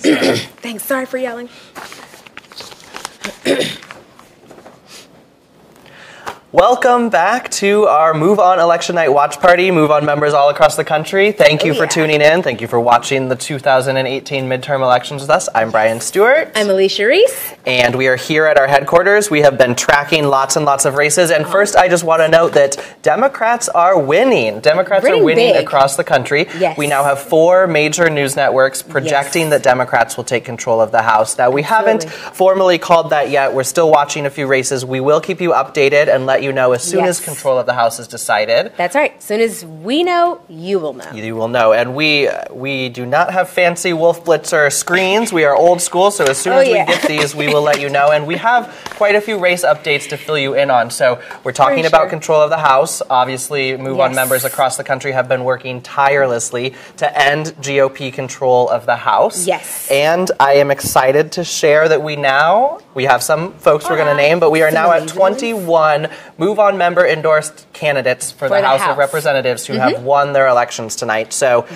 Thanks, Jen. Thanks. Sorry for yelling. Welcome back to our MoveOn Election Night watch party. MoveOn members all across the country, thank you for tuning in. Thank you for watching the 2018 midterm elections with us. I'm Brian Stewart. I'm Alicia Reese. And we are here at our headquarters. We have been tracking lots and lots of races. And first, I just want to note that Democrats are winning. Democrats are winning across the country. Yes. We now have 4 major news networks projecting that Democrats will take control of the House. Now, we haven't formally called that yet. We're still watching a few races. We will keep you updated and let you know as soon as control of the House is decided. That's right. As soon as we know, you will know. You will know. And we do not have fancy Wolf Blitzer screens. We are old school, so as soon as we get these, we will let you know. And we have quite a few race updates to fill you in on. So we're talking about control of the House. Obviously, MoveOn members across the country have been working tirelessly to end GOP control of the House. Yes. And I am excited to share that we have some folks we're going to name, but we are now at 21 MoveOn member endorsed candidates for the House of Representatives who have won their elections tonight. So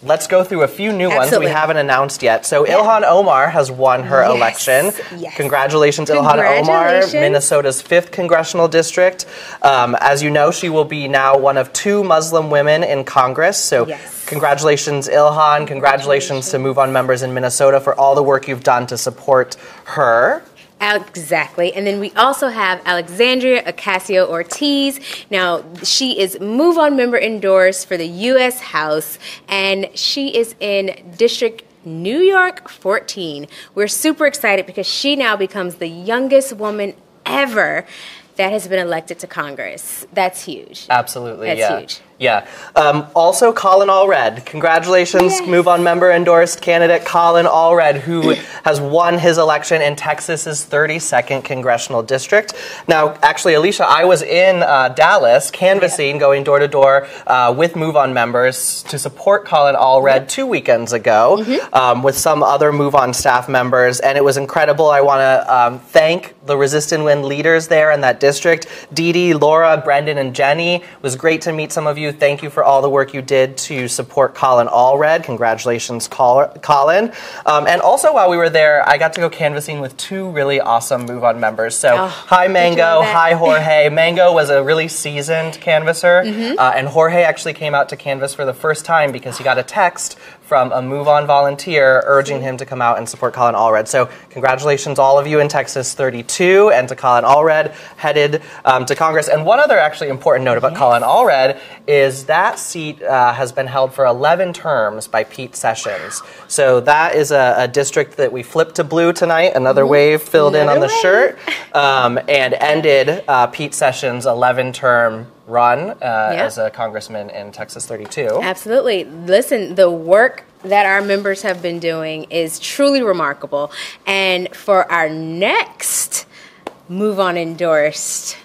let's go through a few new ones we haven't announced yet. So Ilhan Omar has won her election. Congratulations, Ilhan Omar, Minnesota's 5th congressional district. As you know, she will be now one of 2 Muslim women in Congress. So congratulations, Ilhan. Congratulations to MoveOn members in Minnesota for all the work you've done to support her. Exactly. And then we also have Alexandria Ocasio-Cortez. Now, she is MoveOn member endorsed for the U.S. House, and she is in District New York 14. We're super excited because she now becomes the youngest woman ever that has been elected to Congress. That's huge. Absolutely, That's huge. Yeah. Also, Colin Allred. Congratulations, MoveOn member endorsed candidate Colin Allred, who has won his election in Texas's 32nd congressional district. Now, actually, Alicia, I was in Dallas canvassing, going door to door with MoveOn members to support Colin Allred 2 weekends ago with some other MoveOn staff members, and it was incredible. I want to thank the Resist and Win leaders there in that district. Dee Dee, Laura, Brendan, and Jenny. It was great to meet some of you. Thank you for all the work you did to support Colin Allred. Congratulations, Colin. And also, while we were there, I got to go canvassing with 2 really awesome MoveOn members. So, hi, Mango. Hi, Jorge. Mango was a really seasoned canvasser, and Jorge actually came out to canvass for the first time because he got a text from a MoveOn volunteer urging him to come out and support Colin Allred. So congratulations, all of you in Texas 32, and to Colin Allred, headed to Congress. And one other actually important note about Colin Allred is that seat has been held for 11 terms by Pete Sessions. So that is a district that we flipped to blue tonight, another wave filled in on the shirt, and ended Pete Sessions' 11-term run as a congressman in Texas 32. Absolutely. Listen, the work that our members have been doing is truly remarkable. And for our next MoveOn endorsed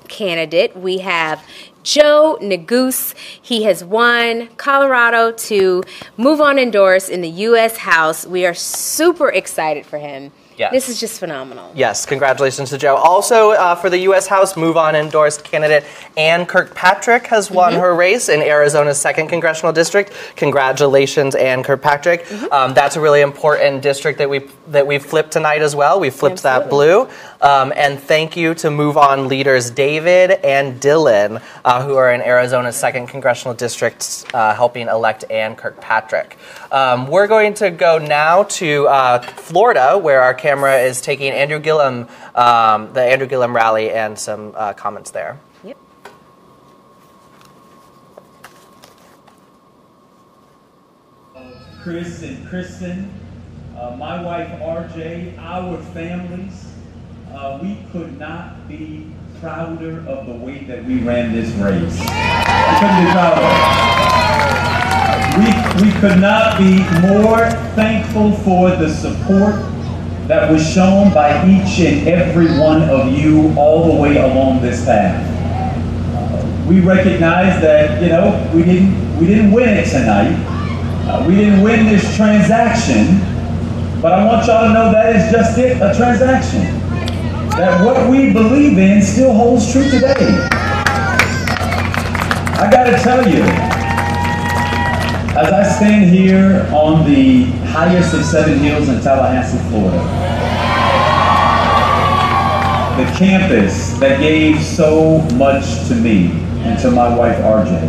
candidate, we have Joe Neguse. He has won Colorado to MoveOn endorsed in the U.S. House. We are super excited for him. Yes. This is just phenomenal. Yes, congratulations to Joe. Also, for the U.S. House, MoveOn endorsed candidate Ann Kirkpatrick has won her race in Arizona's 2nd congressional district. Congratulations, Ann Kirkpatrick. That's a really important district that we flipped tonight as well. We flipped that blue. And thank you to MoveOn leaders David and Dylan, who are in Arizona's 2nd congressional district, helping elect Ann Kirkpatrick. We're going to go now to Florida, where our camera is taking Andrew Gillum, the Andrew Gillum rally, and some comments there. Yep. Chris and Kristen, my wife RJ, our families, we could not be prouder of the way that we ran this race. We couldn't be prouder. We could not be more thankful for the support that was shown by each and every one of you all the way along this path. We recognize that, you know, we didn't win it tonight. We didn't win this transaction, but I want y'all to know that is just it, a transaction. That what we believe in still holds true today. I gotta tell you, As I stand here on the highest of 7 hills in Tallahassee, Florida, the campus that gave so much to me and to my wife, RJ,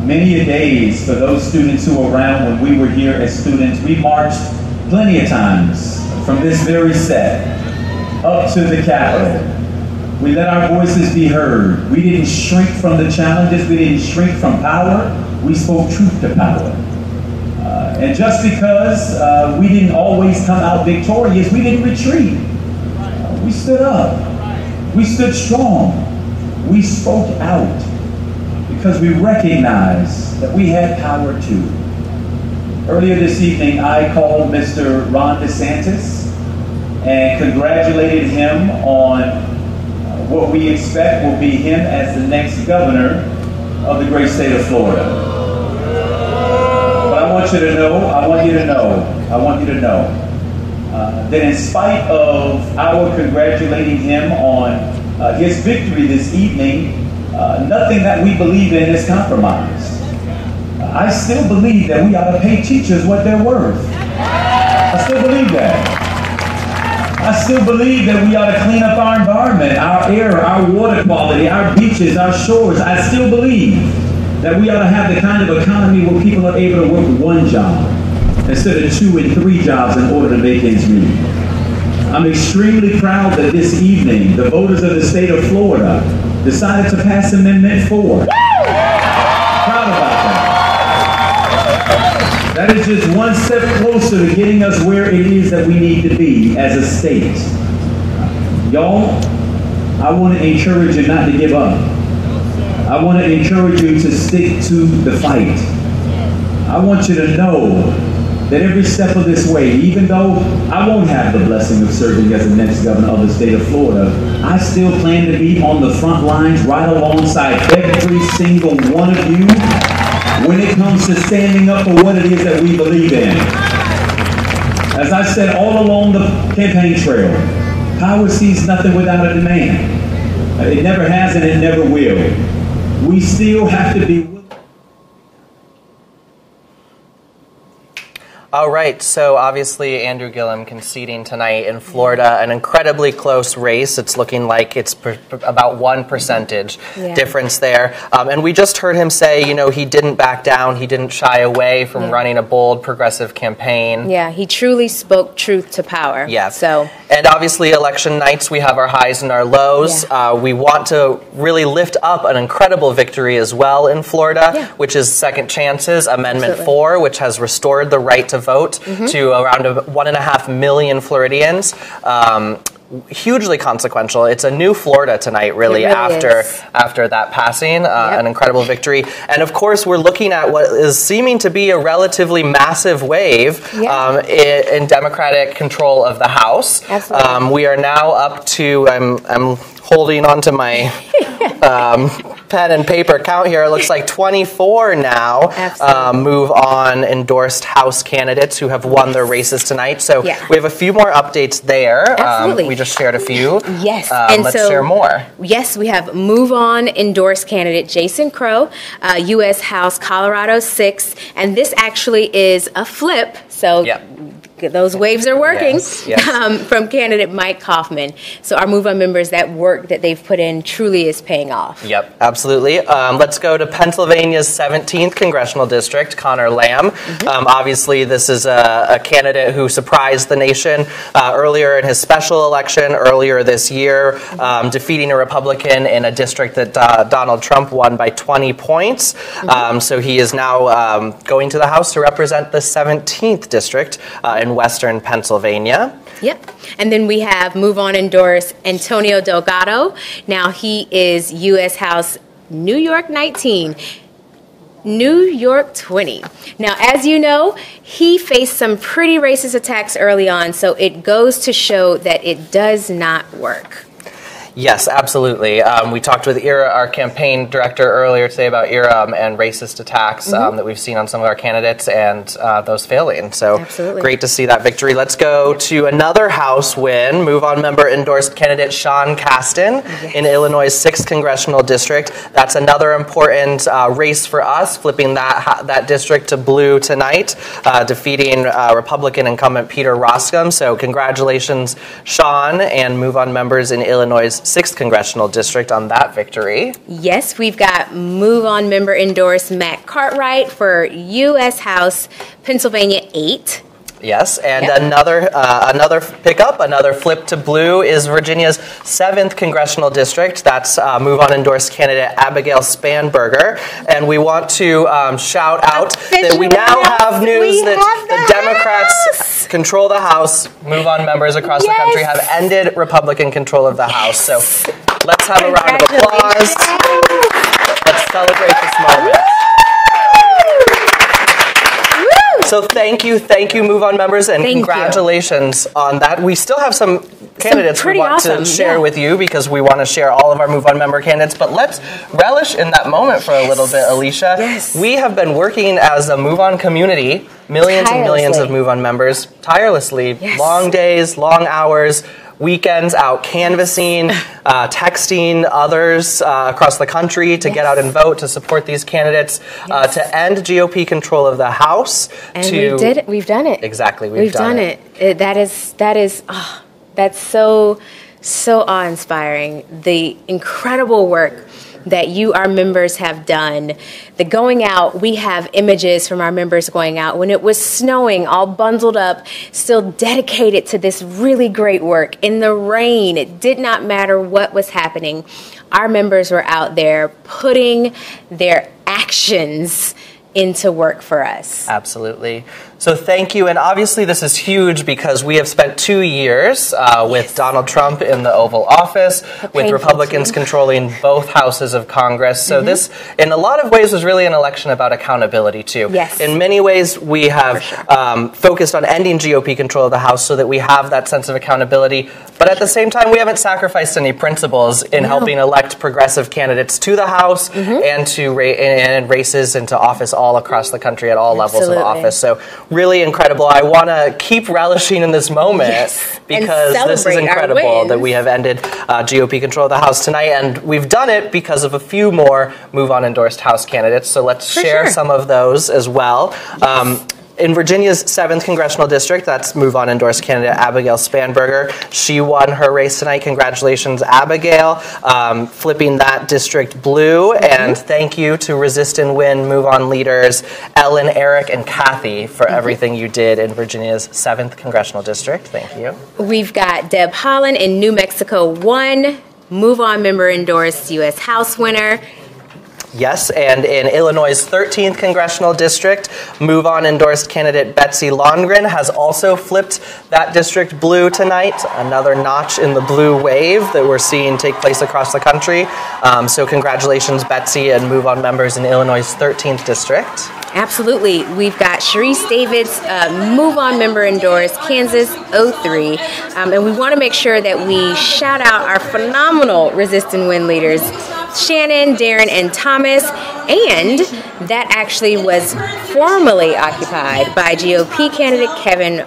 many a days for those students who were around when we were here as students, we marched plenty of times from this very set up to the Capitol. We let our voices be heard. We didn't shrink from the challenges. We didn't shrink from power. We spoke truth to power. And just because we didn't always come out victorious, we didn't retreat. We stood up. We stood strong. We spoke out because we recognized that we had power too. Earlier this evening, I called Mr. Ron DeSantis and congratulated him on what we expect will be him as the next governor of the great state of Florida. But I want you to know that in spite of our congratulating him on his victory this evening, nothing that we believe in is compromised. I still believe that we ought to pay teachers what they're worth. I still believe that. I still believe that we ought to clean up our environment, our air, our water quality, our beaches, our shores. I still believe that we ought to have the kind of economy where people are able to work one job instead of 2 and 3 jobs in order to make ends meet. I'm extremely proud that this evening, the voters of the state of Florida decided to pass Amendment 4. Proud about that. That is just one step closer to getting us where it is that we need to be as a state. Y'all, I want to encourage you not to give up. I want to encourage you to stick to the fight. I want you to know that every step of this way, even though I won't have the blessing of serving as the next governor of the state of Florida, I still plan to be on the front lines right alongside every single one of you when it comes to standing up for what it is that we believe in. As I said all along the campaign trail, power sees nothing without a demand. It never has and it never will. We still have to be willing. All right, so obviously Andrew Gillum conceding tonight in Florida, an incredibly close race. It's looking like it's about 1% difference there. And we just heard him say, you know, he didn't back down. He didn't shy away from running a bold, progressive campaign. Yeah, he truly spoke truth to power. Yeah. So. And obviously election nights, we have our highs and our lows. Yeah. We want to really lift up an incredible victory as well in Florida, which is Second Chances, Amendment 4, which has restored the right to vote to around 1.5 million Floridians. Hugely consequential. It's a new Florida tonight, really after that passing, an incredible victory. And of course, we're looking at what is seeming to be a relatively massive wave in Democratic control of the House. We are now up to, I'm holding onto my pen and paper count here. It looks like 24 now MoveOn endorsed House candidates who have won their races tonight. So we have a few more updates there. We just shared a few. Yes. And let's share more. Yes, we have MoveOn endorsed candidate Jason Crow, U.S. House Colorado 6. And this actually is a flip. So those waves are working from candidate Mike Kaufman. So our MoveOn members, that work that they've put in truly is paying off. Yep, absolutely. Let's go to Pennsylvania's 17th congressional district, Connor Lamb. Obviously, this is a candidate who surprised the nation earlier in his special election earlier this year, defeating a Republican in a district that Donald Trump won by 20 points. So he is now going to the House to represent the 17th district in Western Pennsylvania. Yep. And then we have MoveOn endorsed Antonio Delgado. Now he is U.S. House New York 19. New York 20. Now, as you know, he faced some pretty racist attacks early on, so it goes to show that it does not work. Yes, absolutely. We talked with Ira, our campaign director, earlier today about Ira and racist attacks that we've seen on some of our candidates and those failing. So absolutely. Great to see that victory. Let's go to another House win. MoveOn member endorsed candidate Sean Casten in Illinois' 6th Congressional District. That's another important race for us, flipping that district to blue tonight, defeating Republican incumbent Peter Roskam. So congratulations, Sean, and MoveOn members in Illinois' 6th Congressional District on that victory. Yes, we've got MoveOn member endorsed Matt Cartwright for U.S. House Pennsylvania 8. Yes, and another pickup, another flip to blue is Virginia's 7th Congressional District. That's MoveOn endorsed candidate Abigail Spanberger. And we want to shout out that we now have news that the Democrats control the House. MoveOn members across the country have ended Republican control of the House. So let's have a round of applause. Let's celebrate this moment. So thank you, MoveOn members, and congratulations on that. We still have some candidates we want to share with you because we want to share all of our MoveOn member candidates. But let's relish in that moment for a little bit, Alicia. Yes. We have been working as a MoveOn community, millions and millions of MoveOn members, tirelessly, long days, long hours, weekends out canvassing, texting others across the country to get out and vote, to support these candidates, to end GOP control of the House. And we've done it. Exactly, we've done it. That's so awe-inspiring. The incredible work that you, our members, have done. The going out, we have images from our members going out when it was snowing, all bundled up, still dedicated to this really great work. In the rain, it did not matter what was happening. Our members were out there putting their actions into work for us. Absolutely. So thank you. And obviously this is huge because we have spent 2 years with Donald Trump in the Oval Office, with Republicans controlling both houses of Congress. So this, in a lot of ways, was really an election about accountability, too. Yes. In many ways, we have focused on ending GOP control of the House so that we have that sense of accountability. But at the same time, we haven't sacrificed any principles in helping elect progressive candidates to the House and to races into office all across the country at all levels of office. So really incredible. I want to keep relishing in this moment because this is incredible that we have ended GOP control of the House tonight, and we've done it because of a few more MoveOn endorsed House candidates. So let's share some of those as well. In Virginia's 7th Congressional District, that's MoveOn endorsed candidate Abigail Spanberger. She won her race tonight. Congratulations, Abigail, flipping that district blue. And thank you to Resist and Win MoveOn leaders Ellen, Eric, and Kathy for everything you did in Virginia's 7th Congressional District. Thank you. We've got Deb Holland in New Mexico 1, MoveOn member endorsed U.S. House winner. Yes, and in Illinois' 13th Congressional District, MoveOn endorsed candidate Betsy Longren has also flipped that district blue tonight. Another notch in the blue wave that we're seeing take place across the country. So congratulations, Betsy, and MoveOn members in Illinois' 13th District. Absolutely. We've got Sharice Davids, MoveOn member endorsed Kansas 03. And we want to make sure that we shout out our phenomenal Resist and Win leaders, Shannon, Darren, and Thomas. And that actually was formerly occupied by GOP candidate Kevin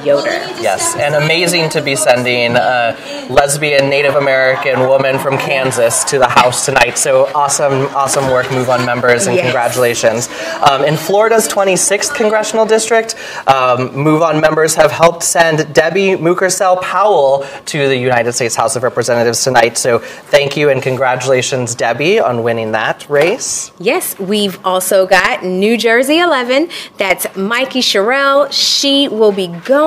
Yoder. Yes, and amazing to be sending a lesbian Native American woman from Kansas to the House tonight. So awesome work, MoveOn members, and congratulations. In Florida's 26th Congressional District, MoveOn members have helped send Debbie Mukersel Powell to the United States House of Representatives tonight. So thank you and congratulations, Debbie, on winning that race. Yes, we've also got New Jersey 11. That's Mikey Sherrill. She will be going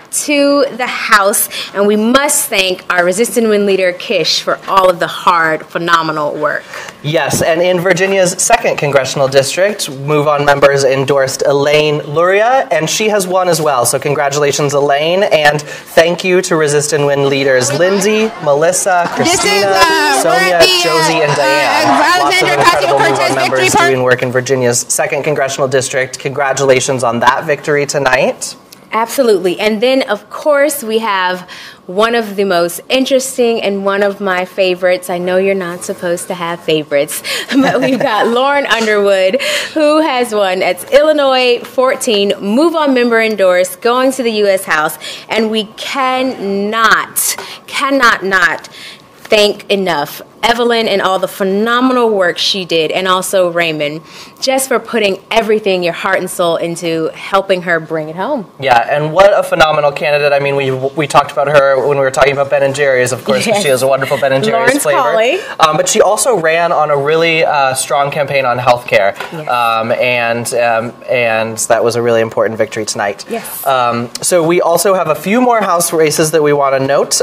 to the House, and we must thank our Resist and Win leader, Kish, for all of the hard, phenomenal work. Yes, and in Virginia's 2nd Congressional District, MoveOn members endorsed Elaine Luria, and she has won as well. So congratulations, Elaine, and thank you to Resist and Win leaders Lindsay, Melissa, Christina, Sonia, Josie, and Diane. Lots of incredible MoveOn members doing work in Virginia's 2nd Congressional District. Congratulations on that victory tonight. Absolutely. And then, of course, we have one of the most interesting and one of my favorites. I know you're not supposed to have favorites, but we've got Lauren Underwood, who has won. That's Illinois 14, MoveOn member endorsed, going to the U.S. House. And we cannot not thank enough Evelyn and all the phenomenal work she did, and also Raymond, just for putting everything, your heart and soul, into helping her bring it home. Yeah, and what a phenomenal candidate. I mean, we talked about her when we were talking about Ben & Jerry's, of course, because she has a wonderful Ben & Jerry's flavor. But she also ran on a really strong campaign on healthcare, and that was a really important victory tonight. Yes. So we also have a few more House races that we want to note.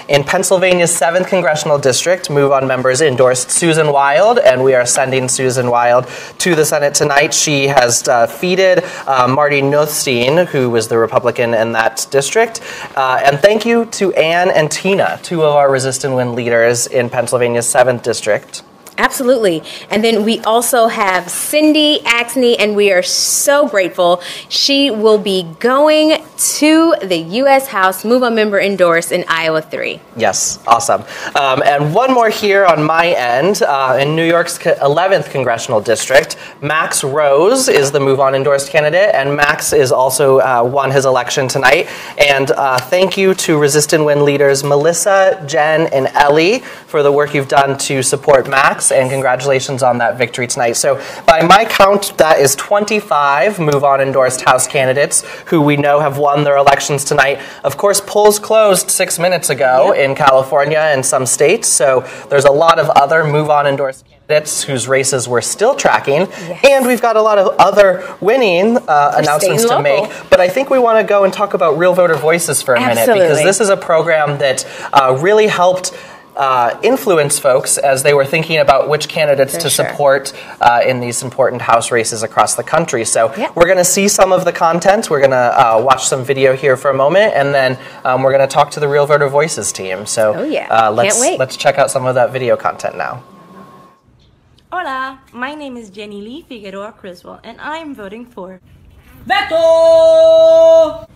In Pennsylvania's 7th Congressional District, MoveOn members endorsed Susan Wild, and we are sending Susan Wild to the Senate tonight. She has defeated Marty Nothstein, who was the Republican in that district. And thank you to Ann and Tina, two of our Resist and Win leaders in Pennsylvania's 7th District. Absolutely. And then we also have Cindy Axney, and we are so grateful. She will be going to the U.S. House, MoveOn member endorsed, in Iowa 3. Yes, awesome. And one more here on my end. In New York's 11th Congressional District, Max Rose is the MoveOn endorsed candidate, and Max is also won his election tonight. And thank you to Resist and Win leaders Melissa, Jen, and Ellie for the work you've done to support Max, and congratulations on that victory tonight. So by my count, that is 25 MoveOn endorsed House candidates who we know have won their elections tonight. Of course, polls closed 6 minutes ago in California and some states, so there's a lot of other MoveOn endorsed candidates whose races we're still tracking, and we've got a lot of other winning announcements to make. But I think we want to go and talk about Real Voter Voices for a minute, because this is a program that really helped influence folks as they were thinking about which candidates to support in these important House races across the country. So we're going to see some of the content. We're going to watch some video here for a moment, and then we're going to talk to the Real Voter Voices team. So let's check out some of that video content now. Hola, my name is Jenny Lee Figueroa Criswell, and I'm voting for Beto!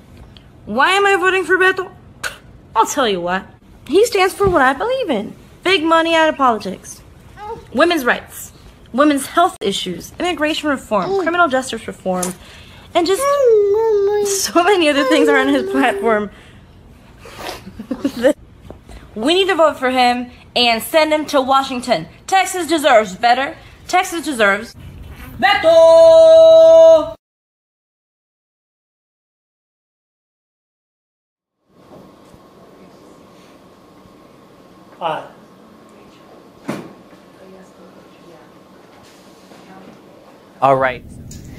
Why am I voting for Beto? I'll tell you what. He stands for what I believe in. Big money out of politics. Women's rights. Women's health issues. Immigration reform. Criminal justice reform. And just so many other things are on his platform. We need to vote for him and send him to Washington. Texas deserves better. Texas deserves Beto! All right.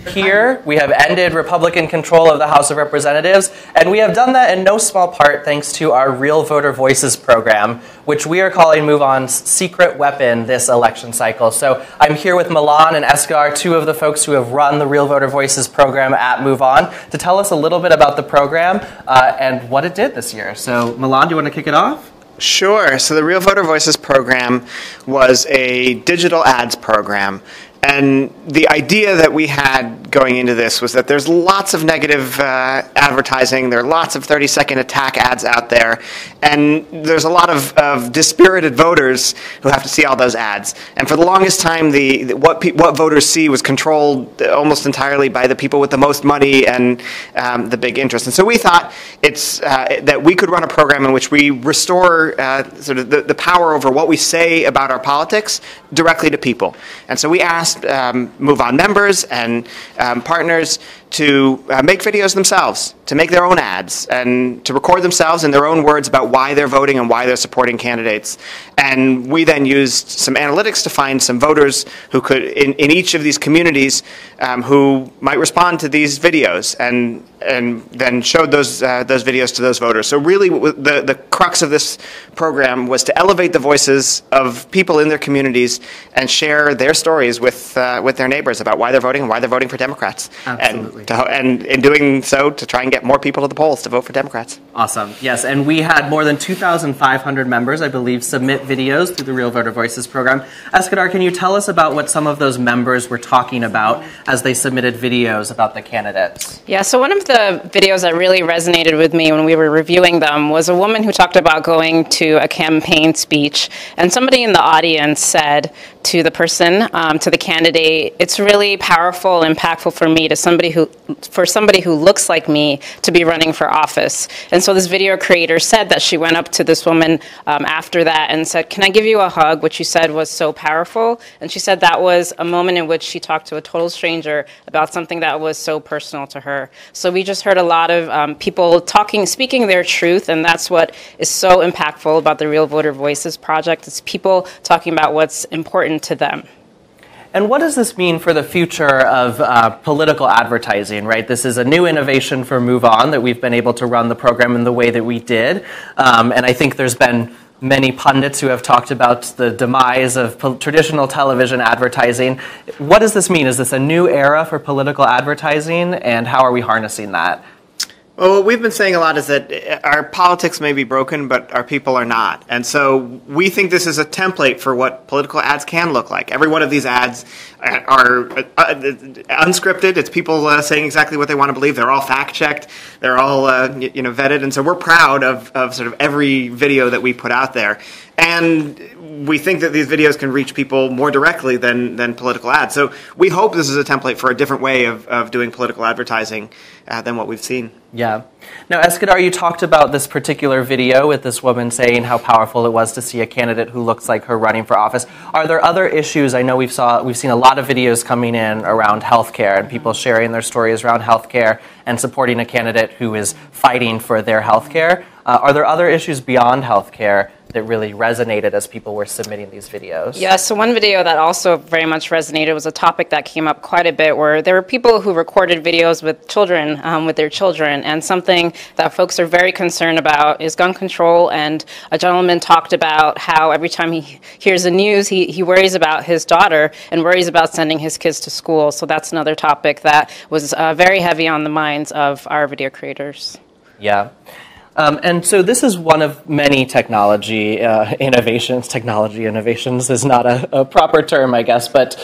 Here, we have ended Republican control of the House of Representatives, and we have done that in no small part thanks to our Real Voter Voices program, which we are calling MoveOn's secret weapon this election cycle. So I'm here with Milan and Esgar, two of the folks who have run the Real Voter Voices program at MoveOn, to tell us a little bit about the program and what it did this year. So Milan, do you want to kick it off? Sure. So the Real Voter Voices program was a digital ads program. And the idea that we had going into this was that there's lots of negative advertising, there are lots of 30-second attack ads out there, and there's a lot of dispirited voters who have to see all those ads. And for the longest time, what voters see was controlled almost entirely by the people with the most money and the big interest. And so we thought that we could run a program in which we restore sort of the power over what we say about our politics directly to people. And so we asked MoveOn members and partners to make videos themselves, to make their own ads, and to record themselves in their own words about why they're voting and why they're supporting candidates. And we then used some analytics to find some voters who could, in each of these communities, who might respond to these videos, and then showed those videos to those voters. So really, the crux of this program was to elevate the voices of people in their communities and share their stories with their neighbors about why they're voting and why they're voting for Democrats. Absolutely. and in doing so, to try and get more people to the polls to vote for Democrats. Awesome. Yes, and we had more than 2,500 members, I believe, submit videos through the Real Voter Voices program. Eskadar, can you tell us about what some of those members were talking about as they submitted videos about the candidates? Yeah, so one of the videos that really resonated with me when we were reviewing them was a woman who talked about going to a campaign speech, and somebody in the audience said to the person, to the candidate, "It's really powerful, impactful for me, for somebody who looks like me to be running for office." And so this video creator said that she went up to this woman after that and said, "Can I give you a hug?" which she said was so powerful. And she said that was a moment in which she talked to a total stranger about something that was so personal to her. So we just heard a lot of people speaking their truth, and that's what is so impactful about the Real Voter Voices project. It's people talking about what's important to them. And what does this mean for the future of political advertising, right? This is a new innovation for MoveOn that we've been able to run the program in the way that we did. And I think there's been many pundits who have talked about the demise of traditional television advertising. What does this mean? Is this a new era for political advertising, and how are we harnessing that? Well, what we've been saying a lot is that our politics may be broken, but our people are not. And so we think this is a template for what political ads can look like. Every one of these ads are unscripted. It's people saying exactly what they want to believe. They're all fact-checked. They're all vetted. And so we're proud of sort of every video that we put out there. And we think that these videos can reach people more directly than political ads. So we hope this is a template for a different way of doing political advertising than what we've seen. Yeah. Now, Eskadar, you talked about this particular video with this woman saying how powerful it was to see a candidate who looks like her running for office. Are there other issues? I know we've seen a lot of videos coming in around healthcare and people sharing their stories around healthcare and supporting a candidate who is fighting for their healthcare. Are there other issues beyond healthcare that really resonated as people were submitting these videos? Yeah, so one video that also very much resonated was a topic that came up quite a bit, where there were people who recorded videos with children, with their children, and something that folks are very concerned about is gun control. And a gentleman talked about how every time he hears the news, he worries about his daughter and worries about sending his kids to school. So that's another topic that was very heavy on the minds of our video creators. Yeah. And so this is one of many technology innovations. Technology innovations is not a proper term, I guess, but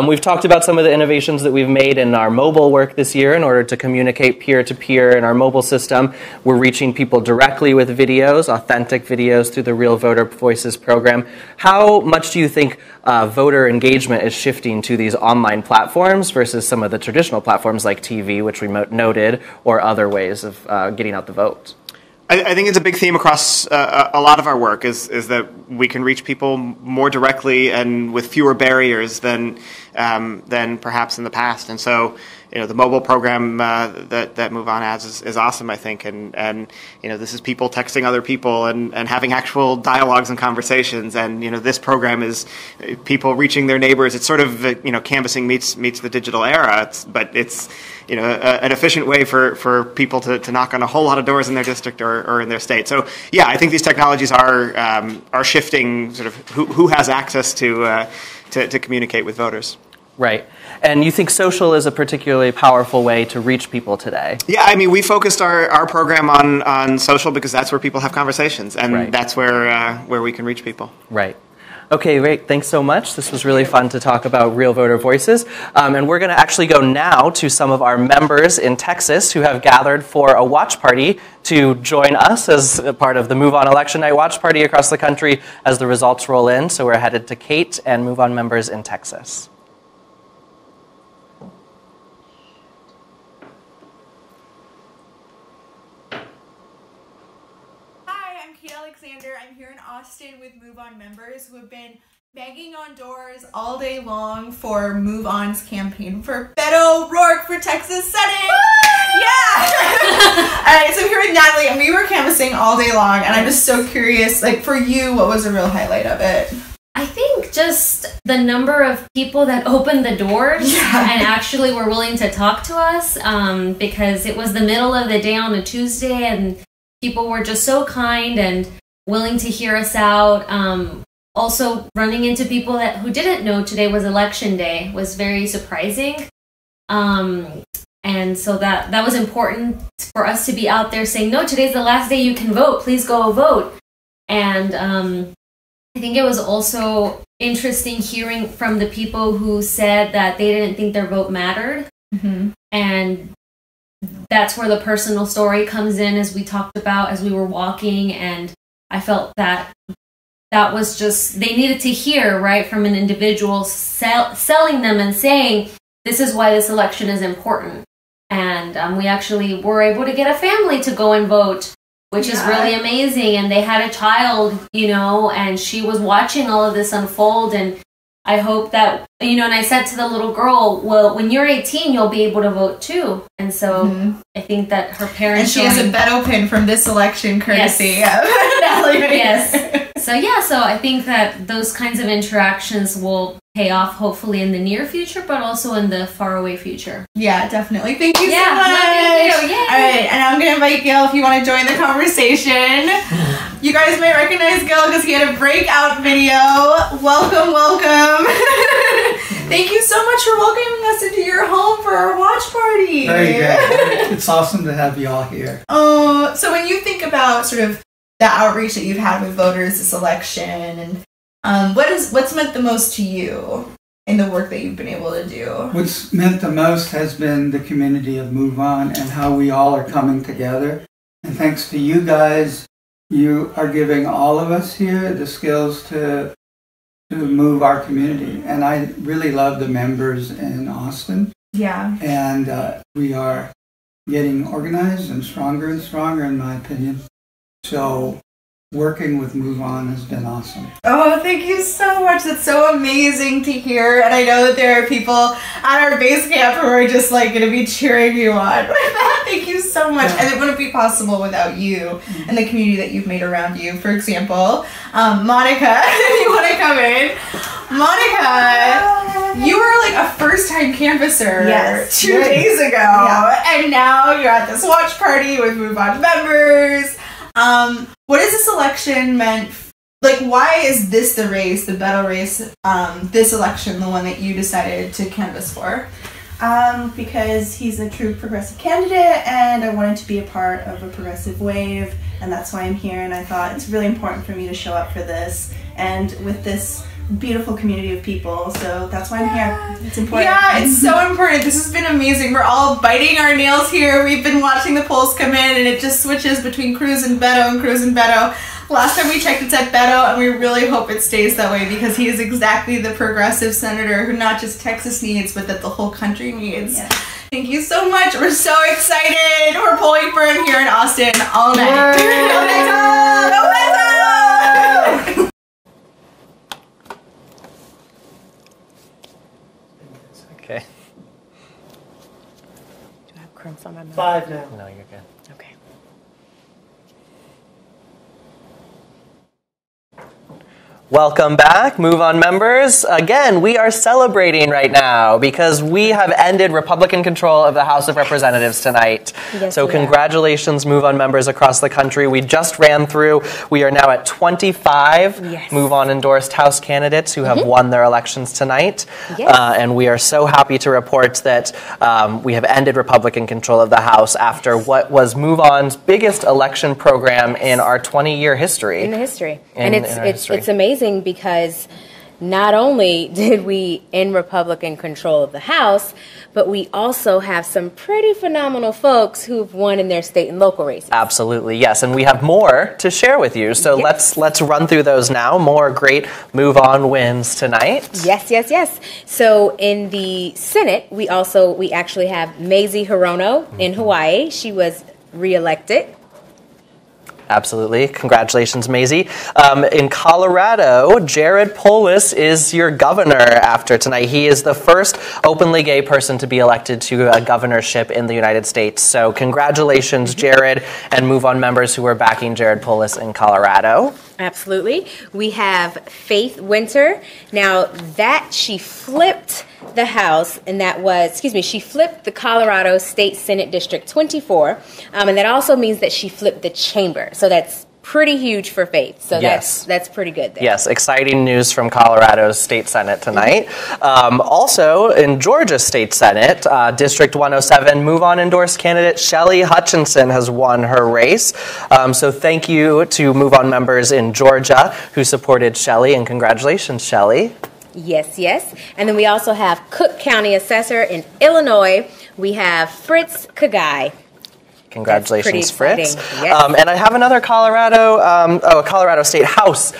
we've talked about some of the innovations that we've made in our mobile work this year in order to communicate peer-to-peer in our mobile system. We're reaching people directly with videos, authentic videos through the Real Voter Voices program. How much do you think voter engagement is shifting to these online platforms versus some of the traditional platforms like TV, which we noted, or other ways of getting out the vote? I think it's a big theme across a lot of our work is that we can reach people more directly and with fewer barriers than perhaps in the past. And so, the mobile program that MoveOn adds is awesome, I think. And this is people texting other people and having actual dialogues and conversations. And this program is people reaching their neighbors. It's sort of canvassing meets the digital era. But it's an efficient way for people to knock on a whole lot of doors in their district or in their state. So yeah, I think these technologies are shifting sort of who has access to communicate with voters. Right. And you think social is a particularly powerful way to reach people today? Yeah, I mean, we focused our program on social because that's where people have conversations, and right. That's where we can reach people. Right. Okay, great. Thanks so much. This was really fun to talk about Real Voter Voices. And we're going to actually go now to some of our members in Texas who have gathered for a watch party to join us as a part of the MoveOn Election Night watch party across the country as the results roll in. So we're headed to Kate and MoveOn members in Texas. I'm here in Austin with MoveOn members who have been banging on doors all day long for MoveOn's campaign for Beto O'Rourke for Texas Senate. Yeah! Alright, so I'm here with Natalie, and we were canvassing all day long, and I'm just so curious, like, for you, what was the real highlight of it? I think just the number of people that opened the doors and actually were willing to talk to us, because it was the middle of the day on a Tuesday, and people were just so kind and willing to hear us out. Also, running into people who didn't know today was election day was very surprising. And so that was important for us to be out there saying, no, today's the last day you can vote. Please go vote. And I think it was also interesting hearing from the people who said that they didn't think their vote mattered. Mm-hmm. And that's where the personal story comes in, as we talked about as we were walking. And I felt that was just, they needed to hear, right, from an individual selling them and saying, this is why this election is important. And we actually were able to get a family to go and vote, which is really amazing. And they had a child, and she was watching all of this unfold. And I hope that, and I said to the little girl, well, when you're 18, you'll be able to vote too. And so I think that her parents... And she has a Beto pin from this election, courtesy of Natalie. Yes. So I think that those kinds of interactions will pay off hopefully in the near future, but also in the faraway future. Yeah, definitely. Thank you so much. Thank you. Yay. All right, and I'm going to invite Gail if you want to join the conversation. You guys might recognize Gail because he had a breakout video. Welcome. Thank you so much for welcoming us into your home for our watch party. Very good. It's awesome to have you all here. Oh, so when you think about sort of the outreach that you've had with voters this election, and what's meant the most to you in the work that you've been able to do? What's meant the most has been the community of MoveOn and how we all are coming together. And thanks to you guys, you are giving all of us here the skills to move our community. And I really love the members in Austin. Yeah. And we are getting organized and stronger, in my opinion. So working with MoveOn has been awesome. Oh, thank you so much. That's so amazing to hear. And I know that there are people at our base camp who are just going to be cheering you on. Thank you so much. And it wouldn't be possible without you and the community that you've made around you. For example, Monica, if you want to come in. Monica, you were a first-time canvasser 2 days ago. Yeah. And now you're at this watch party with MoveOn members. What has this election meant? Why is this the race, the Beto race, this election, the one that you decided to canvass for? Because he's a true progressive candidate, and I wanted to be a part of a progressive wave, and that's why I'm here. And I thought it's really important for me to show up for this, and with this beautiful community of people, so that's why I'm here. It's important. Yeah, it's so important. This has been amazing. We're all biting our nails here. We've been watching the polls come in, and it just switches between Cruz and Beto. Last time we checked, it's at Beto, and we really hope it stays that way because he is exactly the progressive senator who not just Texas needs, but that the whole country needs. Yeah. Thank you so much. We're so excited. We're pulling for him here in Austin all night. Okay. Do I have crumbs on my mouth? 5 now. No, you're good. Okay. Welcome back, MoveOn members. Again, we are celebrating right now because we have ended Republican control of the House of Representatives tonight. Yes, so congratulations, MoveOn members across the country. We just ran through. We are now at 25 MoveOn endorsed House candidates who have won their elections tonight. Yes. And we are so happy to report that we have ended Republican control of the House after what was MoveOn's biggest election program in our 20-year history. In the history. And it's amazing because not only did we end Republican control of the House, but we also have some pretty phenomenal folks who've won in their state and local races. Absolutely, yes, and we have more to share with you. So let's run through those now. More great MoveOn wins tonight. Yes. So in the Senate, we actually have Mazie Hirono in Hawaii. She was reelected. Absolutely. Congratulations, Maisie. In Colorado, Jared Polis is your governor after tonight. He is the first openly gay person to be elected to a governorship in the United States. So congratulations, Jared, and MoveOn members who are backing Jared Polis in Colorado. Absolutely. We have Faith Winter. Now that she flipped the House, and she flipped the Colorado State Senate District 24, and that also means that she flipped the chamber. So that's pretty huge for Faith. So Yes. that's pretty good there. Yes, exciting news from Colorado's State Senate tonight. Also, in Georgia's State Senate, District 107 MoveOn endorsed candidate Shelly Hutchinson has won her race. So thank you to MoveOn members in Georgia who supported Shelly, and congratulations, Shelly. Yes, yes. And then we also have Cook County Assessor in Illinois. We have Fritz Kagai. Congratulations, Fritz. Yes. And I have another Colorado State House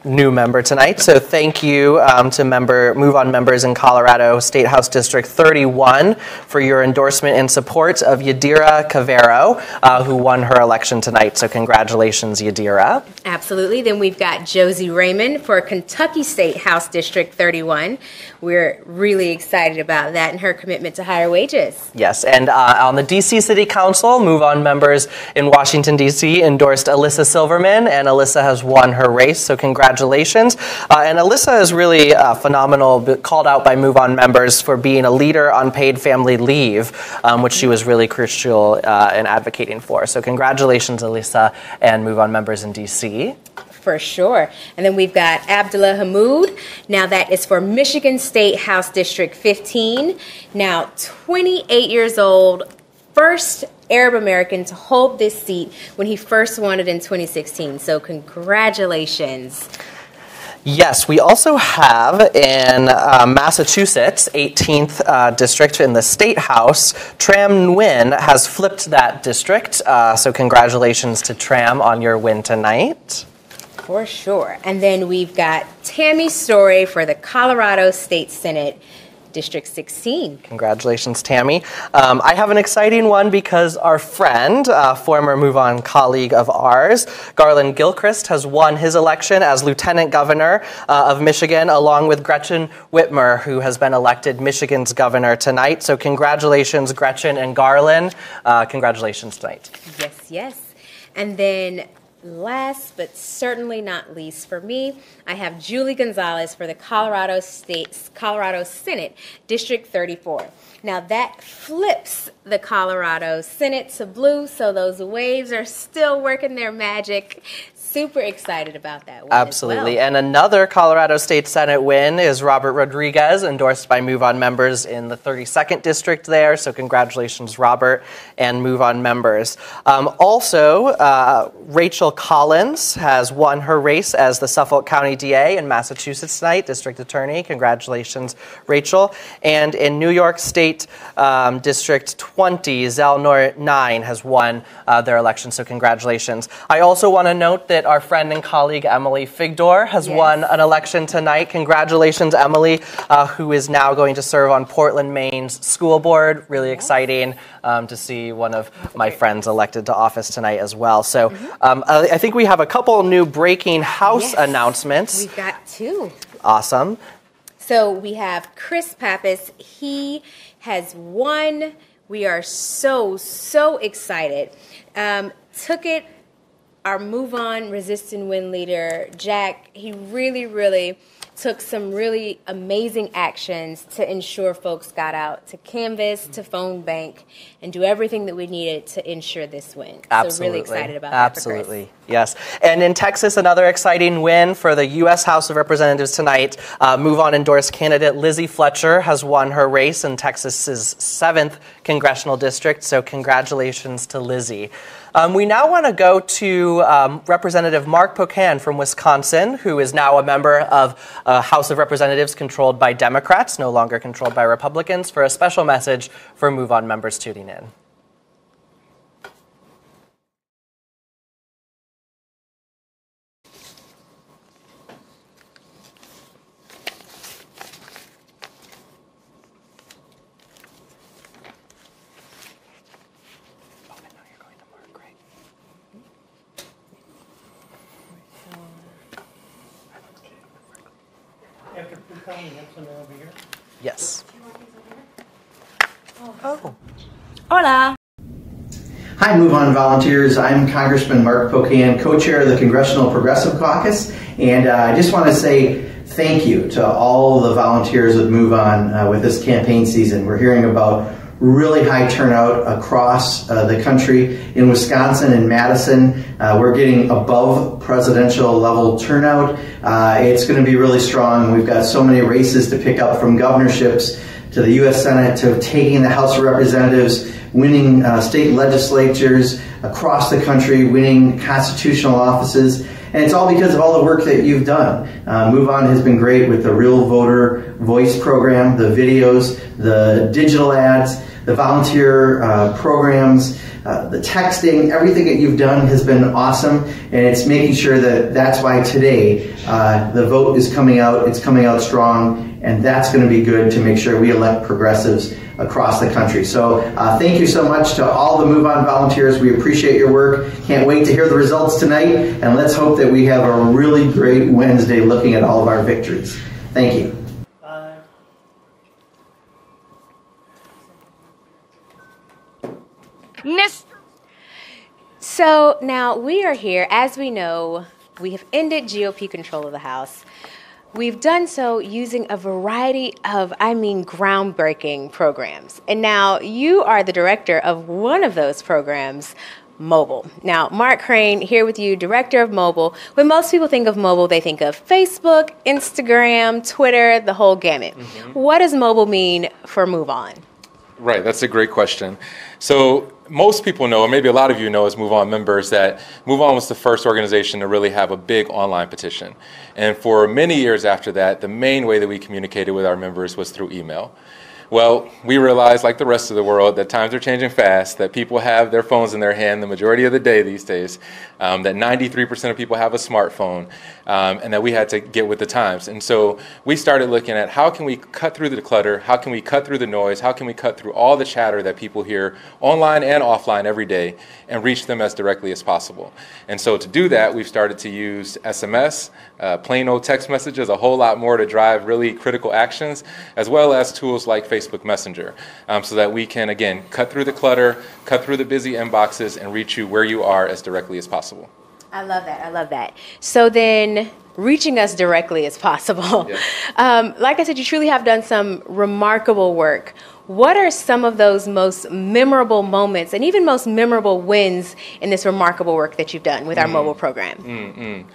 new member tonight. So thank you to MoveOn members in Colorado State House District 31 for your endorsement and support of Yadira Cavero, who won her election tonight. So congratulations, Yadira. Absolutely. Then we've got Josie Raymond for Kentucky State House District 31. We're really excited about that and her commitment to higher wages. Yes, and on the D.C. City Council, MoveOn members in Washington, D.C. endorsed Alyssa Silverman, and Alyssa has won her race, so congratulations. And Alyssa is really phenomenal, called out by MoveOn members for being a leader on paid family leave, which she was really crucial in advocating for. So congratulations, Alyssa, and MoveOn members in D.C. For sure. And then we've got Abdullah Hamoud. Now that is for Michigan State House District 15. Now 28 years old, first Arab American to hold this seat when he first won it in 2016. So congratulations. Yes, we also have in Massachusetts, 18th district in the State House, Tram Nguyen has flipped that district. So congratulations to Tram on your win tonight. For sure. And then we've got Tammy Story for the Colorado State Senate, District 16. Congratulations, Tammy. I have an exciting one because our friend, former MoveOn colleague of ours, Garland Gilchrist, has won his election as Lieutenant Governor of Michigan, along with Gretchen Whitmer, who has been elected Michigan's governor tonight. So congratulations, Gretchen and Garland. Congratulations tonight. Yes, yes. And then last but certainly not least for me, I have Julie Gonzalez for the Colorado Senate, District 34. Now that flips the Colorado Senate to blue, so those waves are still working their magic. Super excited about that one. Absolutely. As well. And another Colorado State Senate win is Robert Rodriguez, endorsed by MoveOn members in the 32nd district there. So congratulations, Robert, and MoveOn members. Also, Rachel Collins has won her race as the Suffolk County DA in Massachusetts tonight, District Attorney. Congratulations, Rachel. And in New York State District 20, Zell 9 has won their election. So congratulations. I also want to note that our friend and colleague Emily Figdor has won an election tonight. Congratulations, Emily, who is now going to serve on Portland, Maine's school board. Really exciting to see one of my friends elected to office tonight as well. So I think we have a couple new breaking House announcements. We've got two. Awesome. So we have Chris Pappas. He has won. We are so excited. Took it. Our MoveOn Resist and Win leader, Jack, he really took some really amazing actions to ensure folks got out to canvass, to phone bank, and do everything that we needed to ensure this win. Absolutely. So really excited about that. Absolutely. Yes. And in Texas, another exciting win for the U.S. House of Representatives tonight. MoveOn endorsed candidate Lizzie Fletcher has won her race in Texas's 7th congressional district. So congratulations to Lizzie. We now want to go to Representative Mark Pocan from Wisconsin, who is now a member of House of Representatives controlled by Democrats, no longer controlled by Republicans, for a special message for MoveOn members tuning in. Yes. Oh. Hola. Hi, MoveOn volunteers. I'm Congressman Mark Pocan, co-chair of the Congressional Progressive Caucus, and I just want to say thank you to all the volunteers with MoveOn with this campaign season. We're hearing about really high turnout across the country. In Wisconsin and Madison, we're getting above presidential level turnout. It's going to be really strong. We've got so many races to pick up, from governorships to the U.S. Senate to taking the House of Representatives, winning state legislatures across the country, winning constitutional offices. And it's all because of all the work that you've done. MoveOn has been great with the Real Voter Voice program, the videos, the digital ads, the volunteer programs, the texting. Everything that you've done has been awesome, and it's making sure that that's why today the vote is coming out. It's coming out strong, and that's going to be good to make sure we elect progressives across the country. So thank you so much to all the MoveOn volunteers. We appreciate your work. Can't wait to hear the results tonight, and let's hope that we have a really great Wednesday looking at all of our victories. Thank you. So now we are here. As we know, we have ended GOP control of the House. We've done so using a variety of, groundbreaking programs. And now you are the director of one of those programs, Mobile. Now, Mark Crane here with you, director of Mobile. When most people think of mobile, they think of Facebook, Instagram, Twitter, the whole gamut. What does mobile mean for MoveOn? Right, that's a great question. So most people know, or maybe a lot of you know as MoveOn members, that MoveOn was the first organization to really have a big online petition. And for many years after that, the main way that we communicated with our members was through email. Well, we realized, like the rest of the world, that times are changing fast, that people have their phones in their hand the majority of the day these days, that 93% of people have a smartphone, and that we had to get with the times. And so we started looking at how can we cut through the clutter, how can we cut through the noise, how can we cut through all the chatter that people hear online and offline every day and reach them as directly as possible. And so to do that, we've started to use SMS, plain old text messages, a whole lot more to drive really critical actions, as well as tools like Facebook Messenger, so that we can, again, cut through the clutter, cut through the busy inboxes, and reach you where you are as directly as possible. I love that. I love that. So then, reaching us directly as possible. Yeah. Like I said, you truly have done some remarkable work. What are some of those most memorable moments and even most memorable wins in this remarkable work that you've done with our mobile program?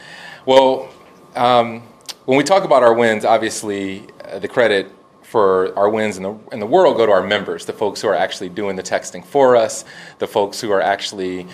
Well, when we talk about our wins, obviously the credit for our wins in the world go to our members, the folks who are actually doing the texting for us, the folks who are actually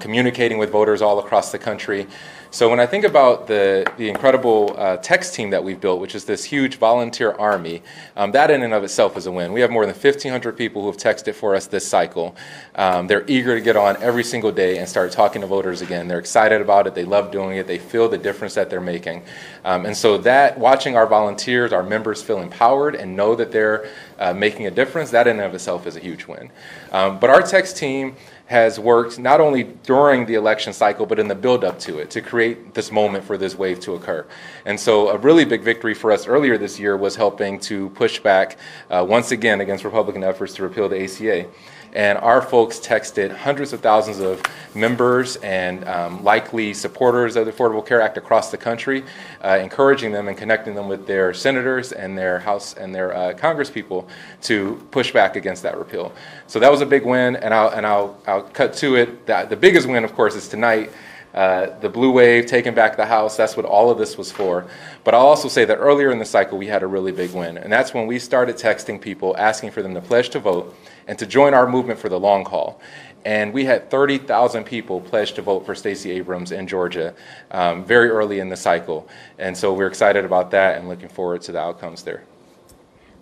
communicating with voters all across the country. So when I think about the incredible text team that we've built, which is this huge volunteer army, that in and of itself is a win. We have more than 1,500 people who have texted for us this cycle. They're eager to get on every single day and start talking to voters again. They're excited about it. They love doing it. They feel the difference that they're making. And so that, watching our volunteers, our members feel empowered and know that they're making a difference, that in and of itself is a huge win. But our text team has worked not only during the election cycle, but in the build-up to it, to create this moment for this wave to occur. And so a really big victory for us earlier this year was helping to push back once again against Republican efforts to repeal the ACA. And our folks texted hundreds of thousands of members and likely supporters of the Affordable Care Act across the country, encouraging them and connecting them with their senators and their House and their Congress people to push back against that repeal. So that was a big win, and I'll cut to it. The biggest win, of course, is tonight. The blue wave, taking back the House, that's what all of this was for. But I'll also say that earlier in the cycle, we had a really big win. And that's when we started texting people, asking for them to pledge to vote and to join our movement for the long haul. And we had 30,000 people pledge to vote for Stacey Abrams in Georgia very early in the cycle. And so we're excited about that and looking forward to the outcomes there.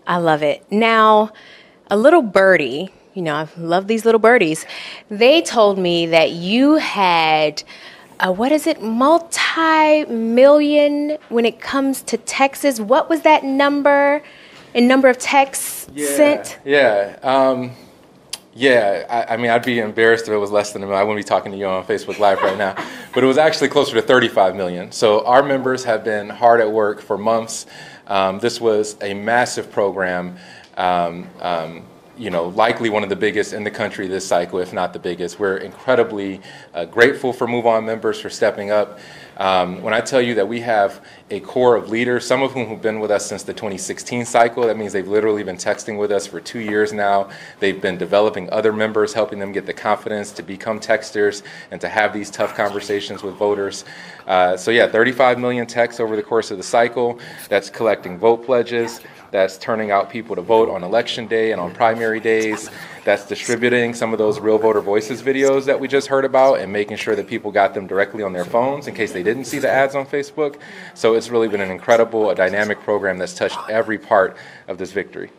I love it. Now, a little birdie, you know, I love these little birdies. They told me that you had multi-million when it comes to Texas. What was that number in number of texts sent? I mean, I'd be embarrassed if it was less than a million. I wouldn't be talking to you on Facebook Live right now. But it was actually closer to 35 million. So our members have been hard at work for months. This was a massive program. likely one of the biggest in the country this cycle, if not the biggest. We're incredibly grateful for MoveOn members for stepping up. When I tell you that we have a core of leaders, some of whom have been with us since the 2016 cycle, that means they've literally been texting with us for 2 years now. They've been developing other members, helping them get the confidence to become texters and to have these tough conversations with voters. So yeah, 35 million texts over the course of the cycle. That's collecting vote pledges. That's turning out people to vote on election day and on primary days. That's distributing some of those Real Voter Voices videos that we just heard about and making sure that people got them directly on their phones in case they didn't see the ads on Facebook. So it's really been an incredible, a dynamic program that's touched every part of this victory.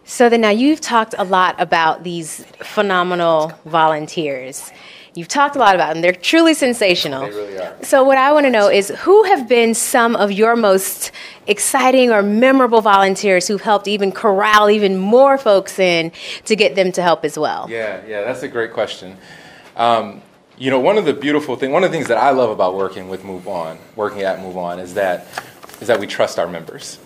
So then now you've talked a lot about these phenomenal volunteers. You've talked a lot about them. They're truly sensational. They really are. So what I want to know is who have been some of your most exciting or memorable volunteers who've helped even corral even more folks in to get them to help as well? Yeah, that's a great question. One of the things that I love about working at MoveOn is that we trust our members,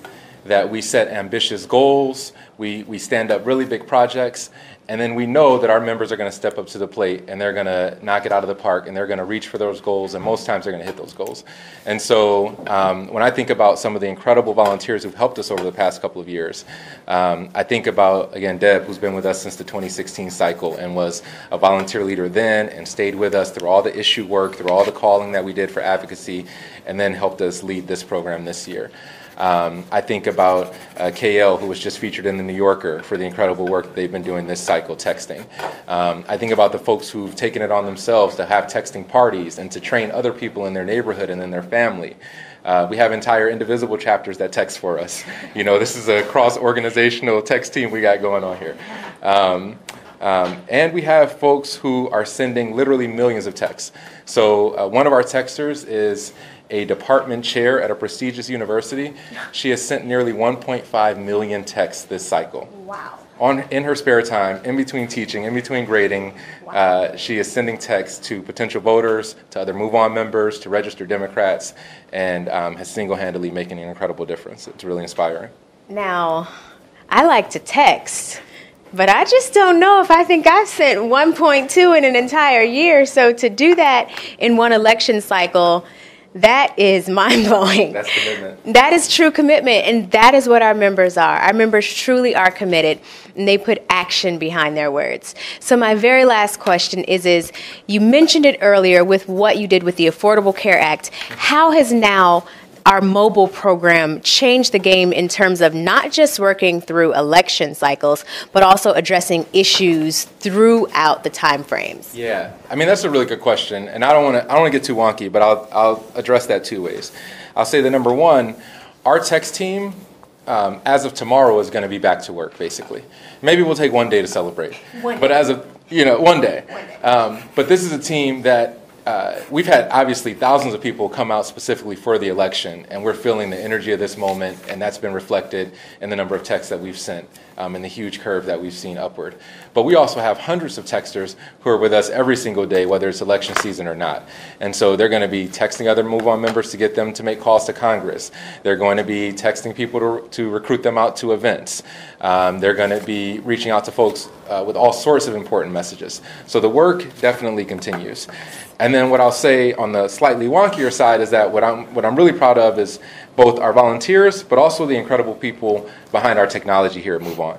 that we set ambitious goals, we stand up really big projects, and then we know that our members are going to step up to the plate and they're going to knock it out of the park and they're going to reach for those goals, and most times they're going to hit those goals. And so when I think about some of the incredible volunteers who've helped us over the past couple of years, I think about, again, Deb, who's been with us since the 2016 cycle and was a volunteer leader then and stayed with us through all the issue work, through all the calling that we did for advocacy, and then helped us lead this program this year. I think about KL, who was just featured in the New Yorker for the incredible work that they've been doing this cycle texting. I think about the folks who've taken it on themselves to have texting parties and to train other people in their neighborhood and in their family. We have entire indivisible chapters that text for us. This is a cross-organizational text team we got going on here. And we have folks who are sending literally millions of texts. So one of our texters is a department chair at a prestigious university. She has sent nearly 1.5 million texts this cycle. Wow. In her spare time, in between teaching, in between grading, she is sending texts to potential voters, to other MoveOn members, to registered Democrats, and has single-handedly making an incredible difference. It's really inspiring. Now, I like to text, but I just don't know if I think I've sent 1.2 in an entire year. So to do that in one election cycle, that is mind-blowing. That's commitment. That is true commitment, and that is what our members are. Our members truly are committed, and they put action behind their words. So my very last question is you mentioned it earlier with what you did with the Affordable Care Act. How has now our mobile program changed the game in terms of not just working through election cycles, but also addressing issues throughout the time frames? Yeah, that's a really good question, and I don't want to get too wonky, but I'll address that two ways. I'll say that number one, our text team, as of tomorrow, is going to be back to work. Basically, maybe we'll take one day to celebrate, but as of one day. But this is a team that. We've had obviously thousands of people come out specifically for the election, and we're feeling the energy of this moment, and that's been reflected in the number of texts that we've sent and the huge curve that we've seen upward. But we also have hundreds of texters who are with us every single day, whether it's election season or not. And so they're going to be texting other MoveOn members to get them to make calls to Congress. They're going to be texting people to recruit them out to events. They're going to be reaching out to folks with all sorts of important messages. So the work definitely continues. And then what I'll say on the slightly wonkier side is that what I'm really proud of is both our volunteers, but also the incredible people behind our technology here at MoveOn.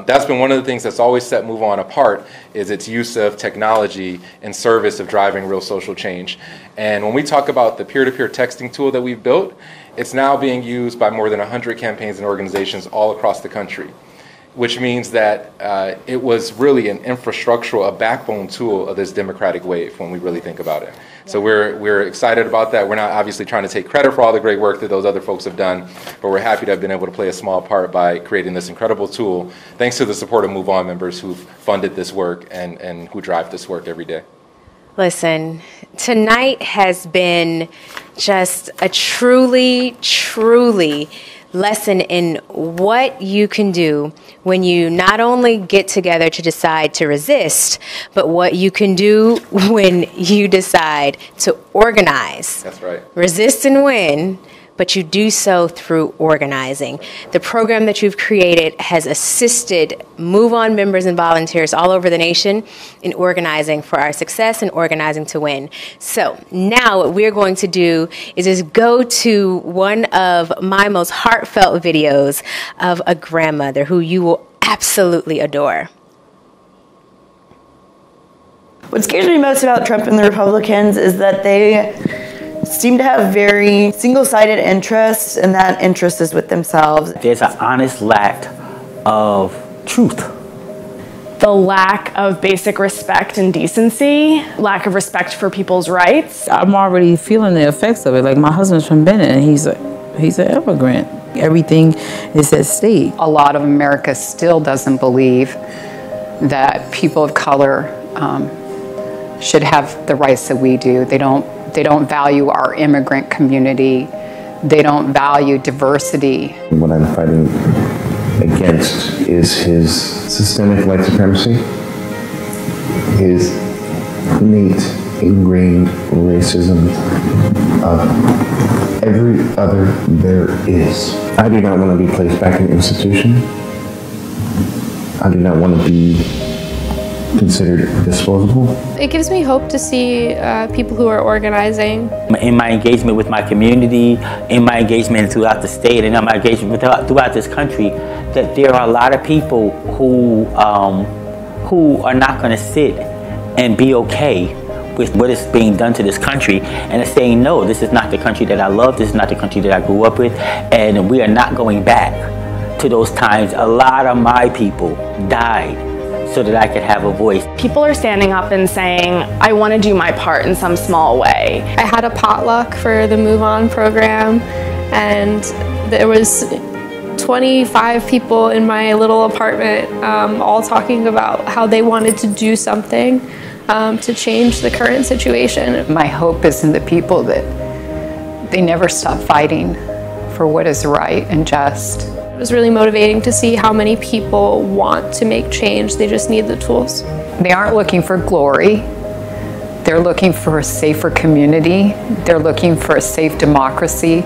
That's been one of the things that's always set MoveOn apart, is its use of technology in service of driving real social change. And when we talk about the peer-to-peer texting tool that we've built, it's now being used by more than 100 campaigns and organizations all across the country, which means that it was really an infrastructural, a backbone tool of this democratic wave when we really think about it. So we're excited about that. We're not obviously trying to take credit for all the great work that those other folks have done, but we're happy to have been able to play a small part by creating this incredible tool, thanks to the support of MoveOn members who've funded this work and who drive this work every day. Listen, tonight has been just a truly, truly lesson in what you can do when you not only get together to decide to resist, but what you can do when you decide to organize. That's right. Resist and win, but you do so through organizing. The program that you've created has assisted MoveOn members and volunteers all over the nation in organizing for our success and organizing to win. So now what we're going to do is just go to one of my most heartfelt videos of a grandmother who you will absolutely adore. What scares me most about Trump and the Republicans is that they seem to have very single-sided interests, and that interest is with themselves. There's an honest lack of truth. The lack of basic respect and decency, lack of respect for people's rights. I'm already feeling the effects of it. Like, my husband's from Benin, and he's an immigrant. Everything is at stake. A lot of America still doesn't believe that people of color should have the rights that we do. They don't value our immigrant community. They don't value diversity. What I'm fighting against is his systemic white supremacy, his innate, ingrained racism of every other there is. I do not want to be placed back in an institution. I do not want to be considered disposable. It gives me hope to see people who are organizing. In my engagement with my community, in my engagement throughout the state, and in my engagement throughout this country, that there are a lot of people who are not going to sit and be okay with what is being done to this country, and are saying, no, this is not the country that I love, this is not the country that I grew up with, and we are not going back to those times. A lot of my people died so that I could have a voice. People are standing up and saying, I want to do my part in some small way. I had a potluck for the MoveOn program, and there was 25 people in my little apartment all talking about how they wanted to do something to change the current situation. My hope is in the people that they never stop fighting for what is right and just. It was really motivating to see how many people want to make change. They just need the tools. They aren't looking for glory. They're looking for a safer community. They're looking for a safe democracy.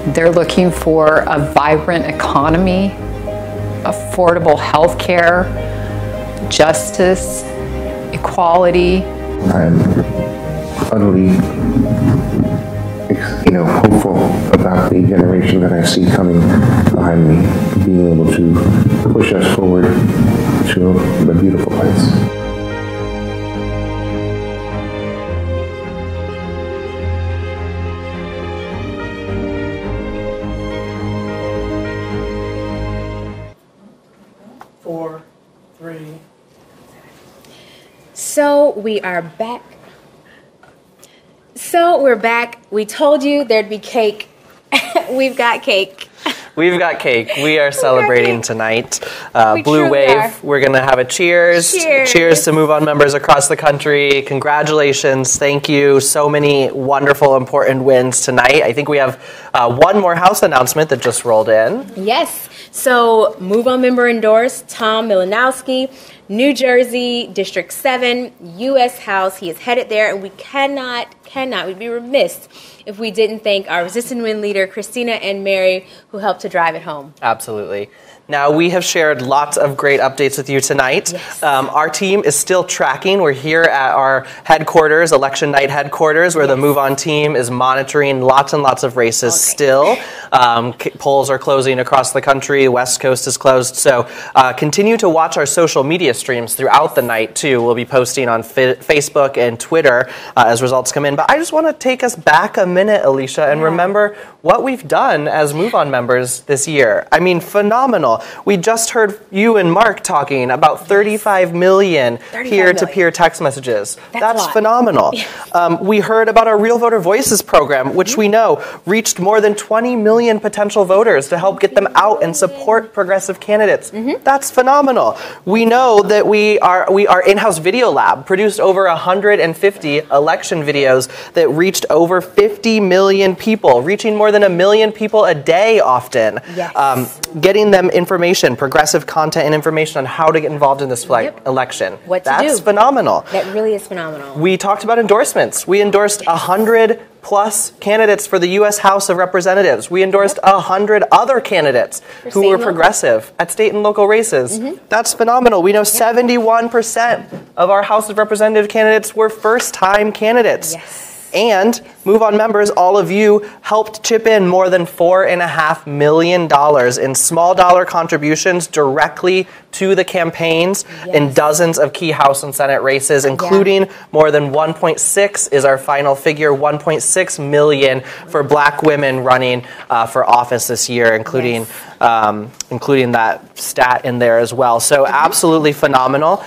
They're looking for a vibrant economy, affordable health care, justice, equality. I'm utterly, hopeful about the generation that I see coming behind me, being able to push us forward to a beautiful place. So we are back. So we're back. We told you there'd be cake. We've got cake. We've got cake. We are celebrating tonight. Blue Wave. We're going to have a cheers. Cheers to MoveOn members across the country. Congratulations. Thank you. So many wonderful, important wins tonight. I think we have one more house announcement that just rolled in. Yes. So MoveOn member endorsed Tom Milanowski, New Jersey, District 7, U.S. House. He is headed there, and we we'd be remiss if we didn't thank our Resist and Win leader, Christina and Mary, who helped to drive it home. Absolutely. Now, we have shared lots of great updates with you tonight. Yes. Our team is still tracking. We're here at our headquarters, Election Night headquarters, where the MoveOn team is monitoring lots and lots of races still. Polls are closing across the country. West Coast is closed. So continue to watch our social media streams throughout the night, too. We'll be posting on Facebook and Twitter as results come in. But I just want to take us back a minute, Alicia, and remember what we've done as MoveOn members this year. I mean, phenomenal. We just heard you and Mark talking about 35 million peer-to-peer text messages. That's phenomenal. We heard about our Real Voter Voices program, which we know reached more than 20 million potential voters to help get them out and support progressive candidates. That's phenomenal. We know that our in-house video lab produced over 150 election videos that reached over 50 million people, reaching more than 1 million people a day often. Yes. Getting them information, progressive content and information on how to get involved in this election. What to do. That's phenomenal. That really is phenomenal. We talked about endorsements. We endorsed 100 plus candidates for the U.S. House of Representatives. We endorsed 100 other candidates who were progressive at state and local races. That's phenomenal. We know 71% of our House of Representative candidates were first-time candidates. And MoveOn members, all of you, helped chip in more than $4.5 million in small dollar contributions directly to the campaigns in dozens of key House and Senate races, including more than 1.6 is our final figure, 1.6 million for Black women running for office this year, including that stat in there as well. So absolutely phenomenal.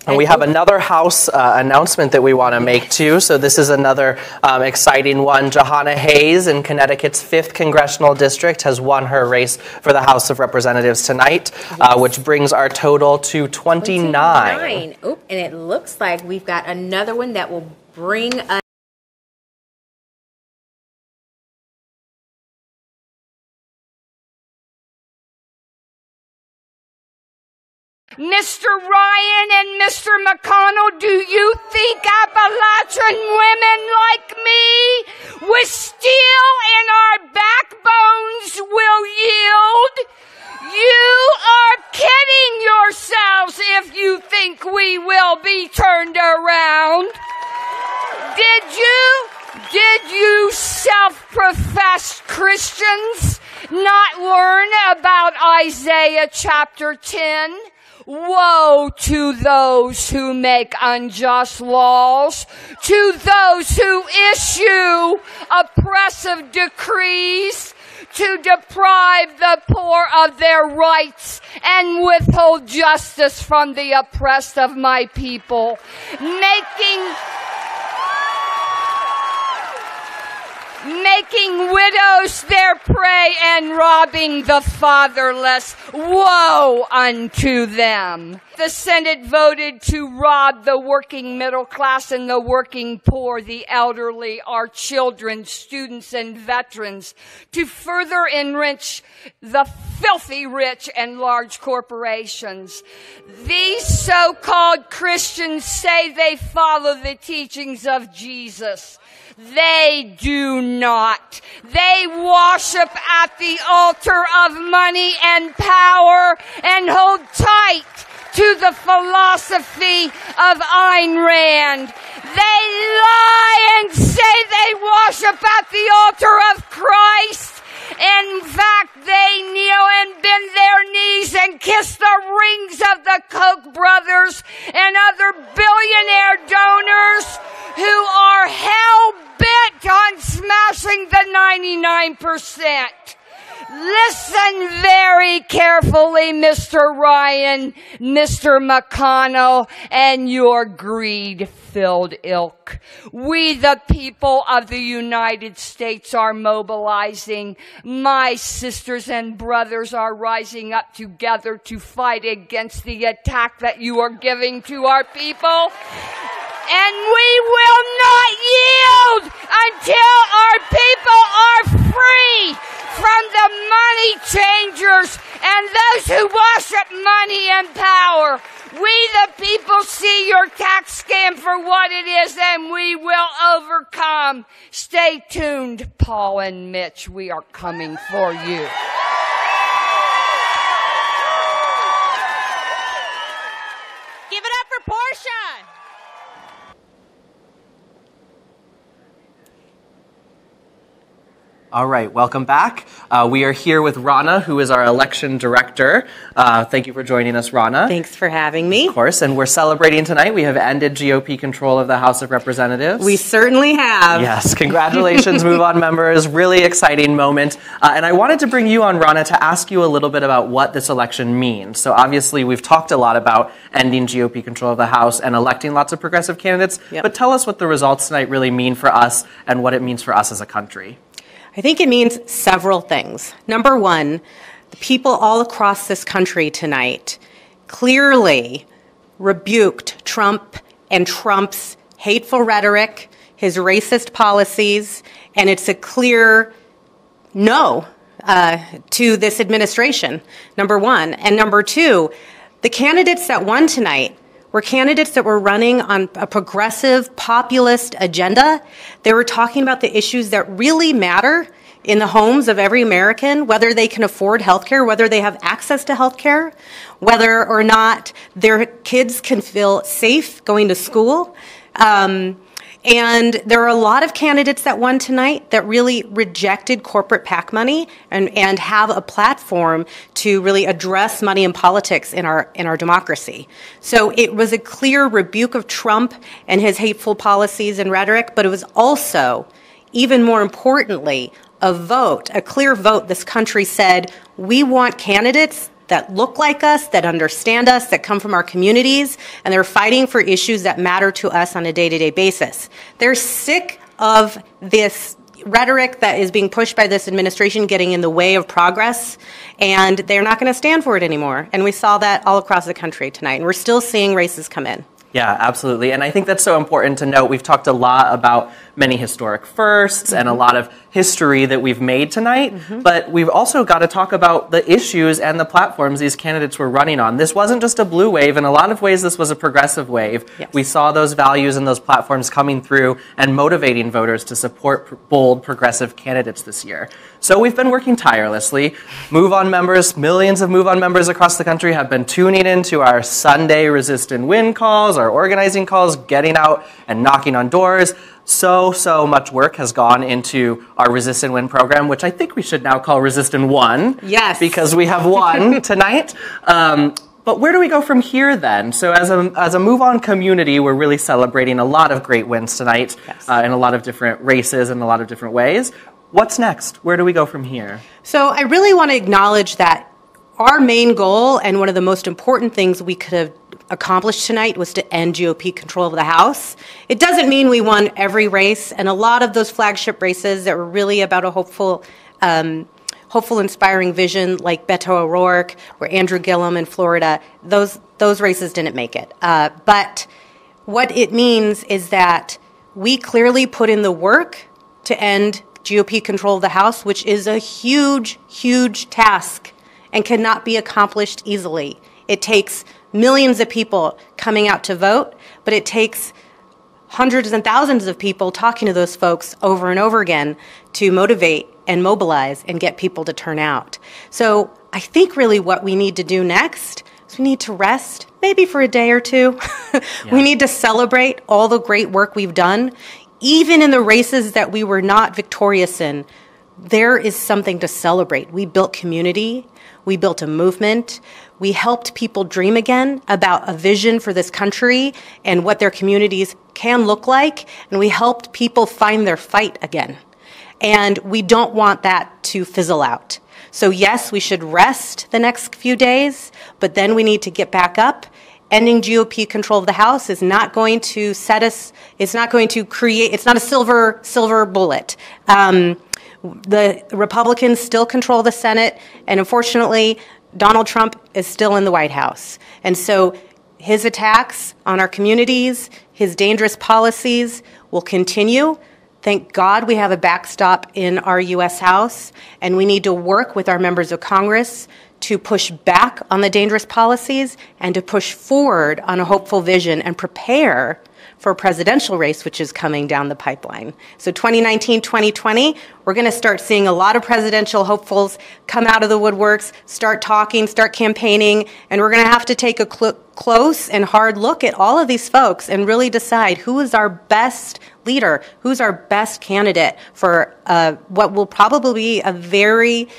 And we have another House announcement that we want to make too. So this is another exciting one. Jahana Hayes in Connecticut's 5th Congressional District has won her race for the House of Representatives tonight, which brings our total to 29. Oop, and it looks like we've got another one that will bring us. Mr. Ryan and Mr. McConnell, do you think Appalachian women like me with steel in our backbones will yield? You are kidding yourselves if you think we will be turned around. Did you self-professed Christians not learn about Isaiah chapter 10? Woe to those who make unjust laws, to those who issue oppressive decrees, to deprive the poor of their rights and withhold justice from the oppressed of my people, making widows their prey and robbing the fatherless. Woe unto them. The Senate voted to rob the working middle class and the working poor, the elderly, our children, students, and veterans, to further enrich the filthy rich and large corporations. These so-called Christians say they follow the teachings of Jesus. They do not. They worship at the altar of money and power and hold tight to the philosophy of Ayn Rand. They lie and say they worship at the altar of Christ. In fact, they kneel and bend their knees and kiss the rings of the Koch brothers and other billionaire donors who are hell-bent on smashing the 99%. Listen very carefully, Mr. Ryan, Mr. McConnell, and your greed-filled ilk. We, the people of the United States, are mobilizing. My sisters and brothers are rising up together to fight against the attack that you are giving to our people. And we will not yield until our people are free from the money changers and those who worship money and power. We, the people, see your tax scam for what it is, and we will overcome. Stay tuned, Paul and Mitch. We are coming for you. Give it up for Portia. All right, welcome back. We are here with Rana, who is our election director. Thank you for joining us, Rana. Thanks for having me. Of course, and we're celebrating tonight. We have ended GOP control of the House of Representatives. We certainly have. Yes, congratulations, MoveOn members. Really exciting moment. And I wanted to bring you on, Rana, to ask you a little bit about what this election means. So obviously, we've talked a lot about ending GOP control of the House and electing lots of progressive candidates. Yep. But tell us what the results tonight really mean for us and what it means for us as a country. I think it means several things. Number one, the people all across this country tonight clearly rebuked Trump and Trump's hateful rhetoric, his racist policies, and it's a clear no to this administration, number one. And number two, the candidates that won tonight were candidates that were running on a progressive, populist agenda. They were talking about the issues that really matter in the homes of every American, whether they can afford health care, whether they have access to health care, whether or not their kids can feel safe going to school. And there are a lot of candidates that won tonight that really rejected corporate PAC money and have a platform to really address money in politics in our democracy. So it was a clear rebuke of Trump and his hateful policies and rhetoric, but it was also, even more importantly, a clear vote. This country said, we want candidates that look like us, that understand us, that come from our communities, and they're fighting for issues that matter to us on a day-to-day basis. They're sick of this rhetoric that is being pushed by this administration getting in the way of progress, and they're not going to stand for it anymore. And we saw that all across the country tonight, and we're still seeing races come in. Yeah, absolutely. And I think that's so important to note. We've talked a lot about many historic firsts and a lot of history that we've made tonight, but we've also got to talk about the issues and the platforms these candidates were running on. This wasn't just a blue wave. In a lot of ways, this was a progressive wave. Yes. We saw those values and those platforms coming through and motivating voters to support bold, progressive candidates this year. So we've been working tirelessly. MoveOn members, millions of MoveOn members across the country have been tuning into our Sunday Resist and Win calls, our organizing calls, getting out and knocking on doors. So much work has gone into our Resist and Win program, which I think we should now call Resist and Won. Yes. Because we have won tonight. But where do we go from here then? So as a MoveOn community, we're really celebrating a lot of great wins tonight. Yes. In a lot of different races and a lot of different ways. What's next? Where do we go from here? So I really want to acknowledge that our main goal and one of the most important things we could have accomplished tonight was to end GOP control of the House. It doesn't mean we won every race, and a lot of those flagship races that were really about a hopeful, inspiring vision, like Beto O'Rourke or Andrew Gillum in Florida, those races didn't make it. But what it means is that we clearly put in the work to end GOP control of the House, which is a huge, huge task and cannot be accomplished easily. It takes millions of people coming out to vote, but it takes hundreds and thousands of people talking to those folks over and over again to motivate and mobilize and get people to turn out. So I think really what we need to do next is we need to rest, maybe for a day or two. We need to celebrate all the great work we've done. Even in the races that we were not victorious in, there is something to celebrate. We built community. We built a movement. We helped people dream again about a vision for this country and what their communities can look like. And we helped people find their fight again. And we don't want that to fizzle out. So yes, we should rest the next few days, but then we need to get back up. Ending GOP control of the House is not going to set us, it's not going to create, it's not a silver bullet. The Republicans still control the Senate, and unfortunately, Donald Trump is still in the White House. And so his attacks on our communities, his dangerous policies will continue. Thank God we have a backstop in our U.S. House, and we need to work with our members of Congress to push back on the dangerous policies and to push forward on a hopeful vision and prepare for a presidential race, which is coming down the pipeline. So 2019, 2020, we're going to start seeing a lot of presidential hopefuls come out of the woodworks, start talking, start campaigning, and we're going to have to take a close and hard look at all of these folks and really decide who is our best leader, who's our best candidate for what will probably be a very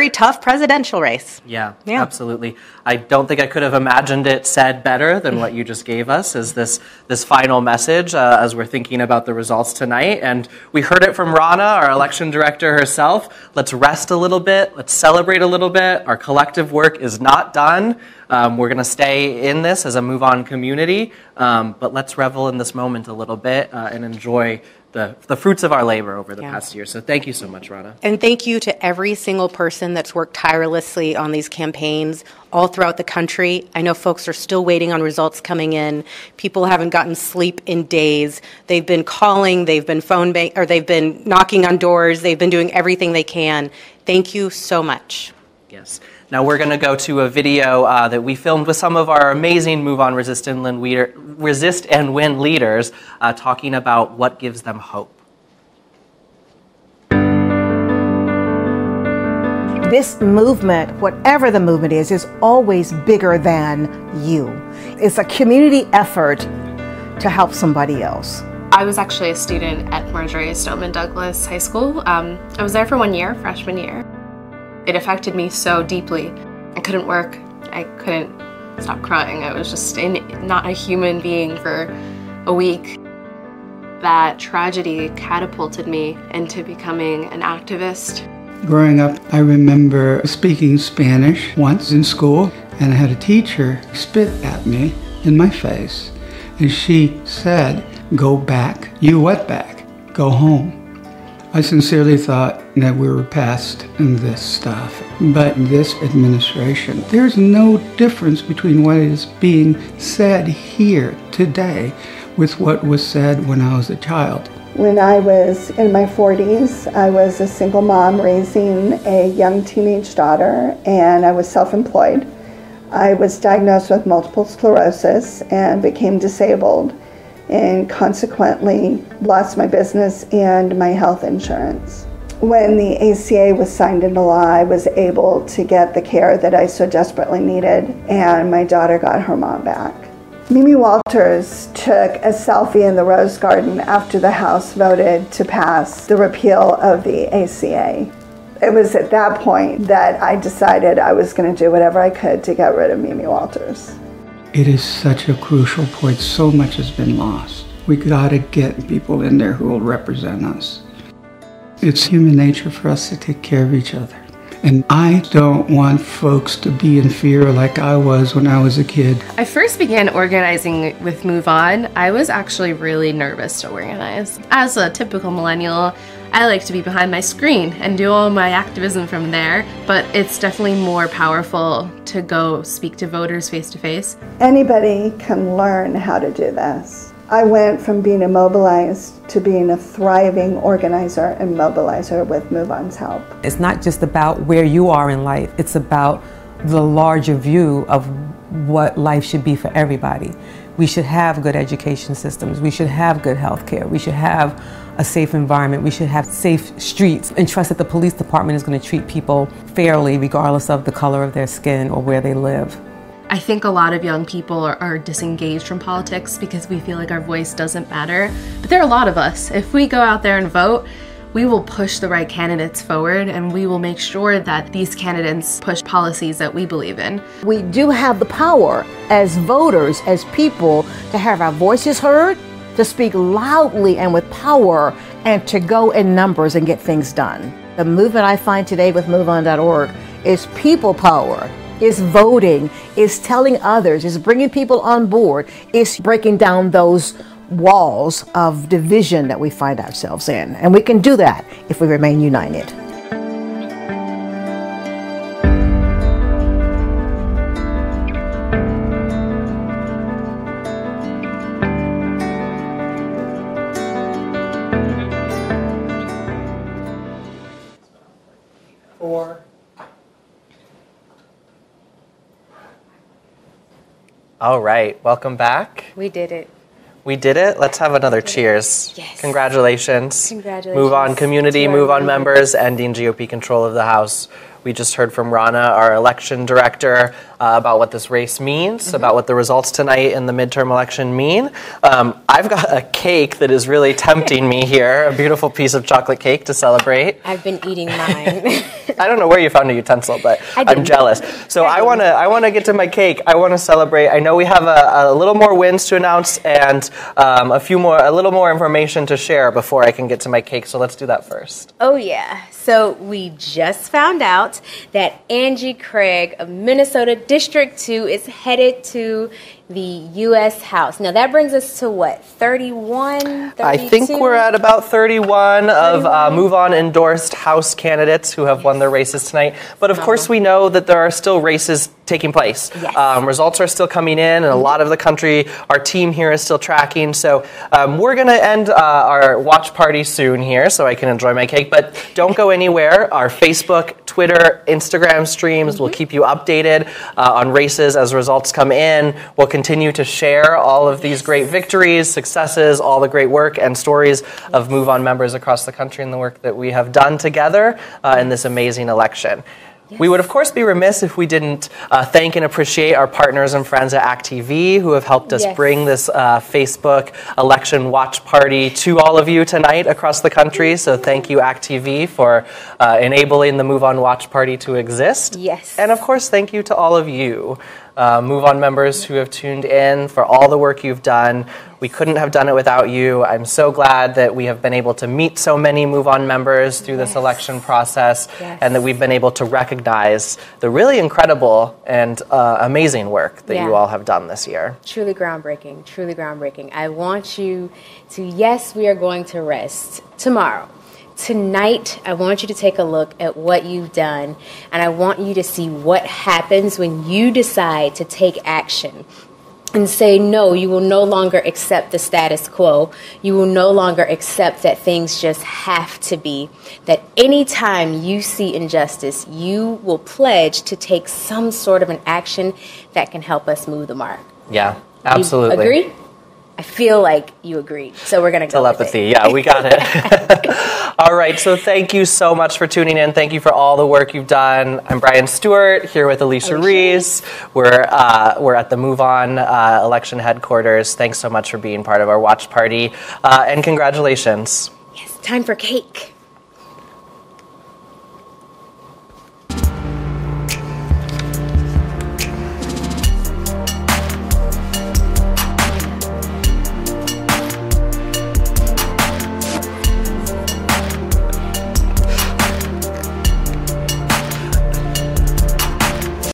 tough presidential race. Yeah, absolutely. I don't think I could have imagined it said better than what you just gave us as this final message as we're thinking about the results tonight. And we heard it from Rana, our election director herself. Let's rest a little bit. Let's celebrate a little bit. Our collective work is not done. We're going to stay in this as a MoveOn community, but let's revel in this moment a little bit and enjoy the fruits of our labor over the past year. So thank you so much, Rana. And thank you to every single person that's worked tirelessly on these campaigns all throughout the country. I know folks are still waiting on results coming in. People haven't gotten sleep in days. They've been calling, they've been they've been knocking on doors, they've been doing everything they can. Thank you so much. Yes. Now we're going to go to a video that we filmed with some of our amazing Move On Resist and Win leaders talking about what gives them hope. This movement, whatever the movement is always bigger than you. It's a community effort to help somebody else. I was actually a student at Marjorie Stoneman Douglas High School. I was there for 1 year, freshman year. It affected me so deeply. I couldn't work. I couldn't stop crying. I was just not a human being for a week. That tragedy catapulted me into becoming an activist. Growing up, I remember speaking Spanish once in school, and I had a teacher spit at me in my face, and she said, "Go back." You what back? Go home. I sincerely thought that we were past this stuff, but this administration, there's no difference between what is being said here today with what was said when I was a child. When I was in my 40s, I was a single mom raising a young teenage daughter, and I was self-employed. I was diagnosed with multiple sclerosis and became disabled, and consequently lost my business and my health insurance. When the ACA was signed into law, I was able to get the care that I so desperately needed, and my daughter got her mom back. Mimi Walters took a selfie in the Rose Garden after the House voted to pass the repeal of the ACA. It was at that point that I decided I was going to do whatever I could to get rid of Mimi Walters. It is such a crucial point. So much has been lost. We gotta get people in there who will represent us. It's human nature for us to take care of each other. And I don't want folks to be in fear like I was when I was a kid. I first began organizing with Move On. I was actually really nervous to organize. As a typical millennial, I like to be behind my screen and do all my activism from there, but it's definitely more powerful to go speak to voters face to face. Anybody can learn how to do this. I went from being immobilized to being a thriving organizer and mobilizer with Move On's help. It's not just about where you are in life, it's about the larger view of what life should be for everybody. We should have good education systems, we should have good health care, we should have a safe environment, we should have safe streets, and trust that the police department is going to treat people fairly regardless of the color of their skin or where they live. I think a lot of young people are disengaged from politics because we feel like our voice doesn't matter. But there are a lot of us. If we go out there and vote, we will push the right candidates forward, and we will make sure that these candidates push policies that we believe in. We do have the power as voters, as people, to have our voices heard, to speak loudly and with power, and to go in numbers and get things done. The movement I find today with MoveOn.org is people power. Is voting, is telling others, is bringing people on board, is breaking down those walls of division that we find ourselves in. And we can do that if we remain united. All right, welcome back. We did it. We did it. Let's have another cheers. Yes. Congratulations. Congratulations. Move On community, to our Move On members. members, ending GOP control of the House. We just heard from Rana, our election director, about what this race means, about what the results tonight in the midterm election mean. I've got a cake that is really tempting me here, a beautiful piece of chocolate cake to celebrate. I've been eating mine. I don't know where you found a utensil, but I'm jealous. So I want to get to my cake. I want to celebrate. I know we have a little more wins to announce and a little more information to share before I can get to my cake. So let's do that first. Oh yeah. So we just found out that Angie Craig of Minnesota District 2 is headed to the U.S. House. Now that brings us to what, 31, 32? I think we're at about 31 of MoveOn endorsed House candidates who have won their races tonight. But of course we know that there are still races taking place. Yes. Results are still coming in, and a lot of the country, our team here is still tracking. So we're going to end our watch party soon here so I can enjoy my cake. But don't go anywhere. Our Facebook, Twitter, Instagram streams will keep you updated on races as results come in. We'll continue to share all of these great victories, successes, all the great work and stories of MoveOn members across the country and the work that we have done together in this amazing election. We would, of course, be remiss if we didn't thank and appreciate our partners and friends at act.tv who have helped us bring this Facebook election watch party to all of you tonight across the country. So thank you, act.tv, for enabling the MoveOn watch party to exist. Yes. And, of course, thank you to all of you, MoveOn members who have tuned in, for all the work you've done. We couldn't have done it without you. I'm so glad that we have been able to meet so many MoveOn members through this election process, and that we've been able to recognize the really incredible and amazing work that you all have done this year. Truly groundbreaking, truly groundbreaking. I want you to, yes, we are going to rest tomorrow. Tonight, I want you to take a look at what you've done, and I want you to see what happens when you decide to take action and say, no, you will no longer accept the status quo. You will no longer accept that things just have to be. That anytime you see injustice, you will pledge to take some sort of an action that can help us move the mark. Yeah, absolutely. You agree? I feel like you agreed, so we're going to go Telepathy, with it. yeah, we got it. All right, so thank you so much for tuning in. Thank you for all the work you've done. I'm Brian Stewart, here with Alicia Reese. We're at the MoveOn election headquarters. Thanks so much for being part of our watch party, and congratulations. Yes, time for cake.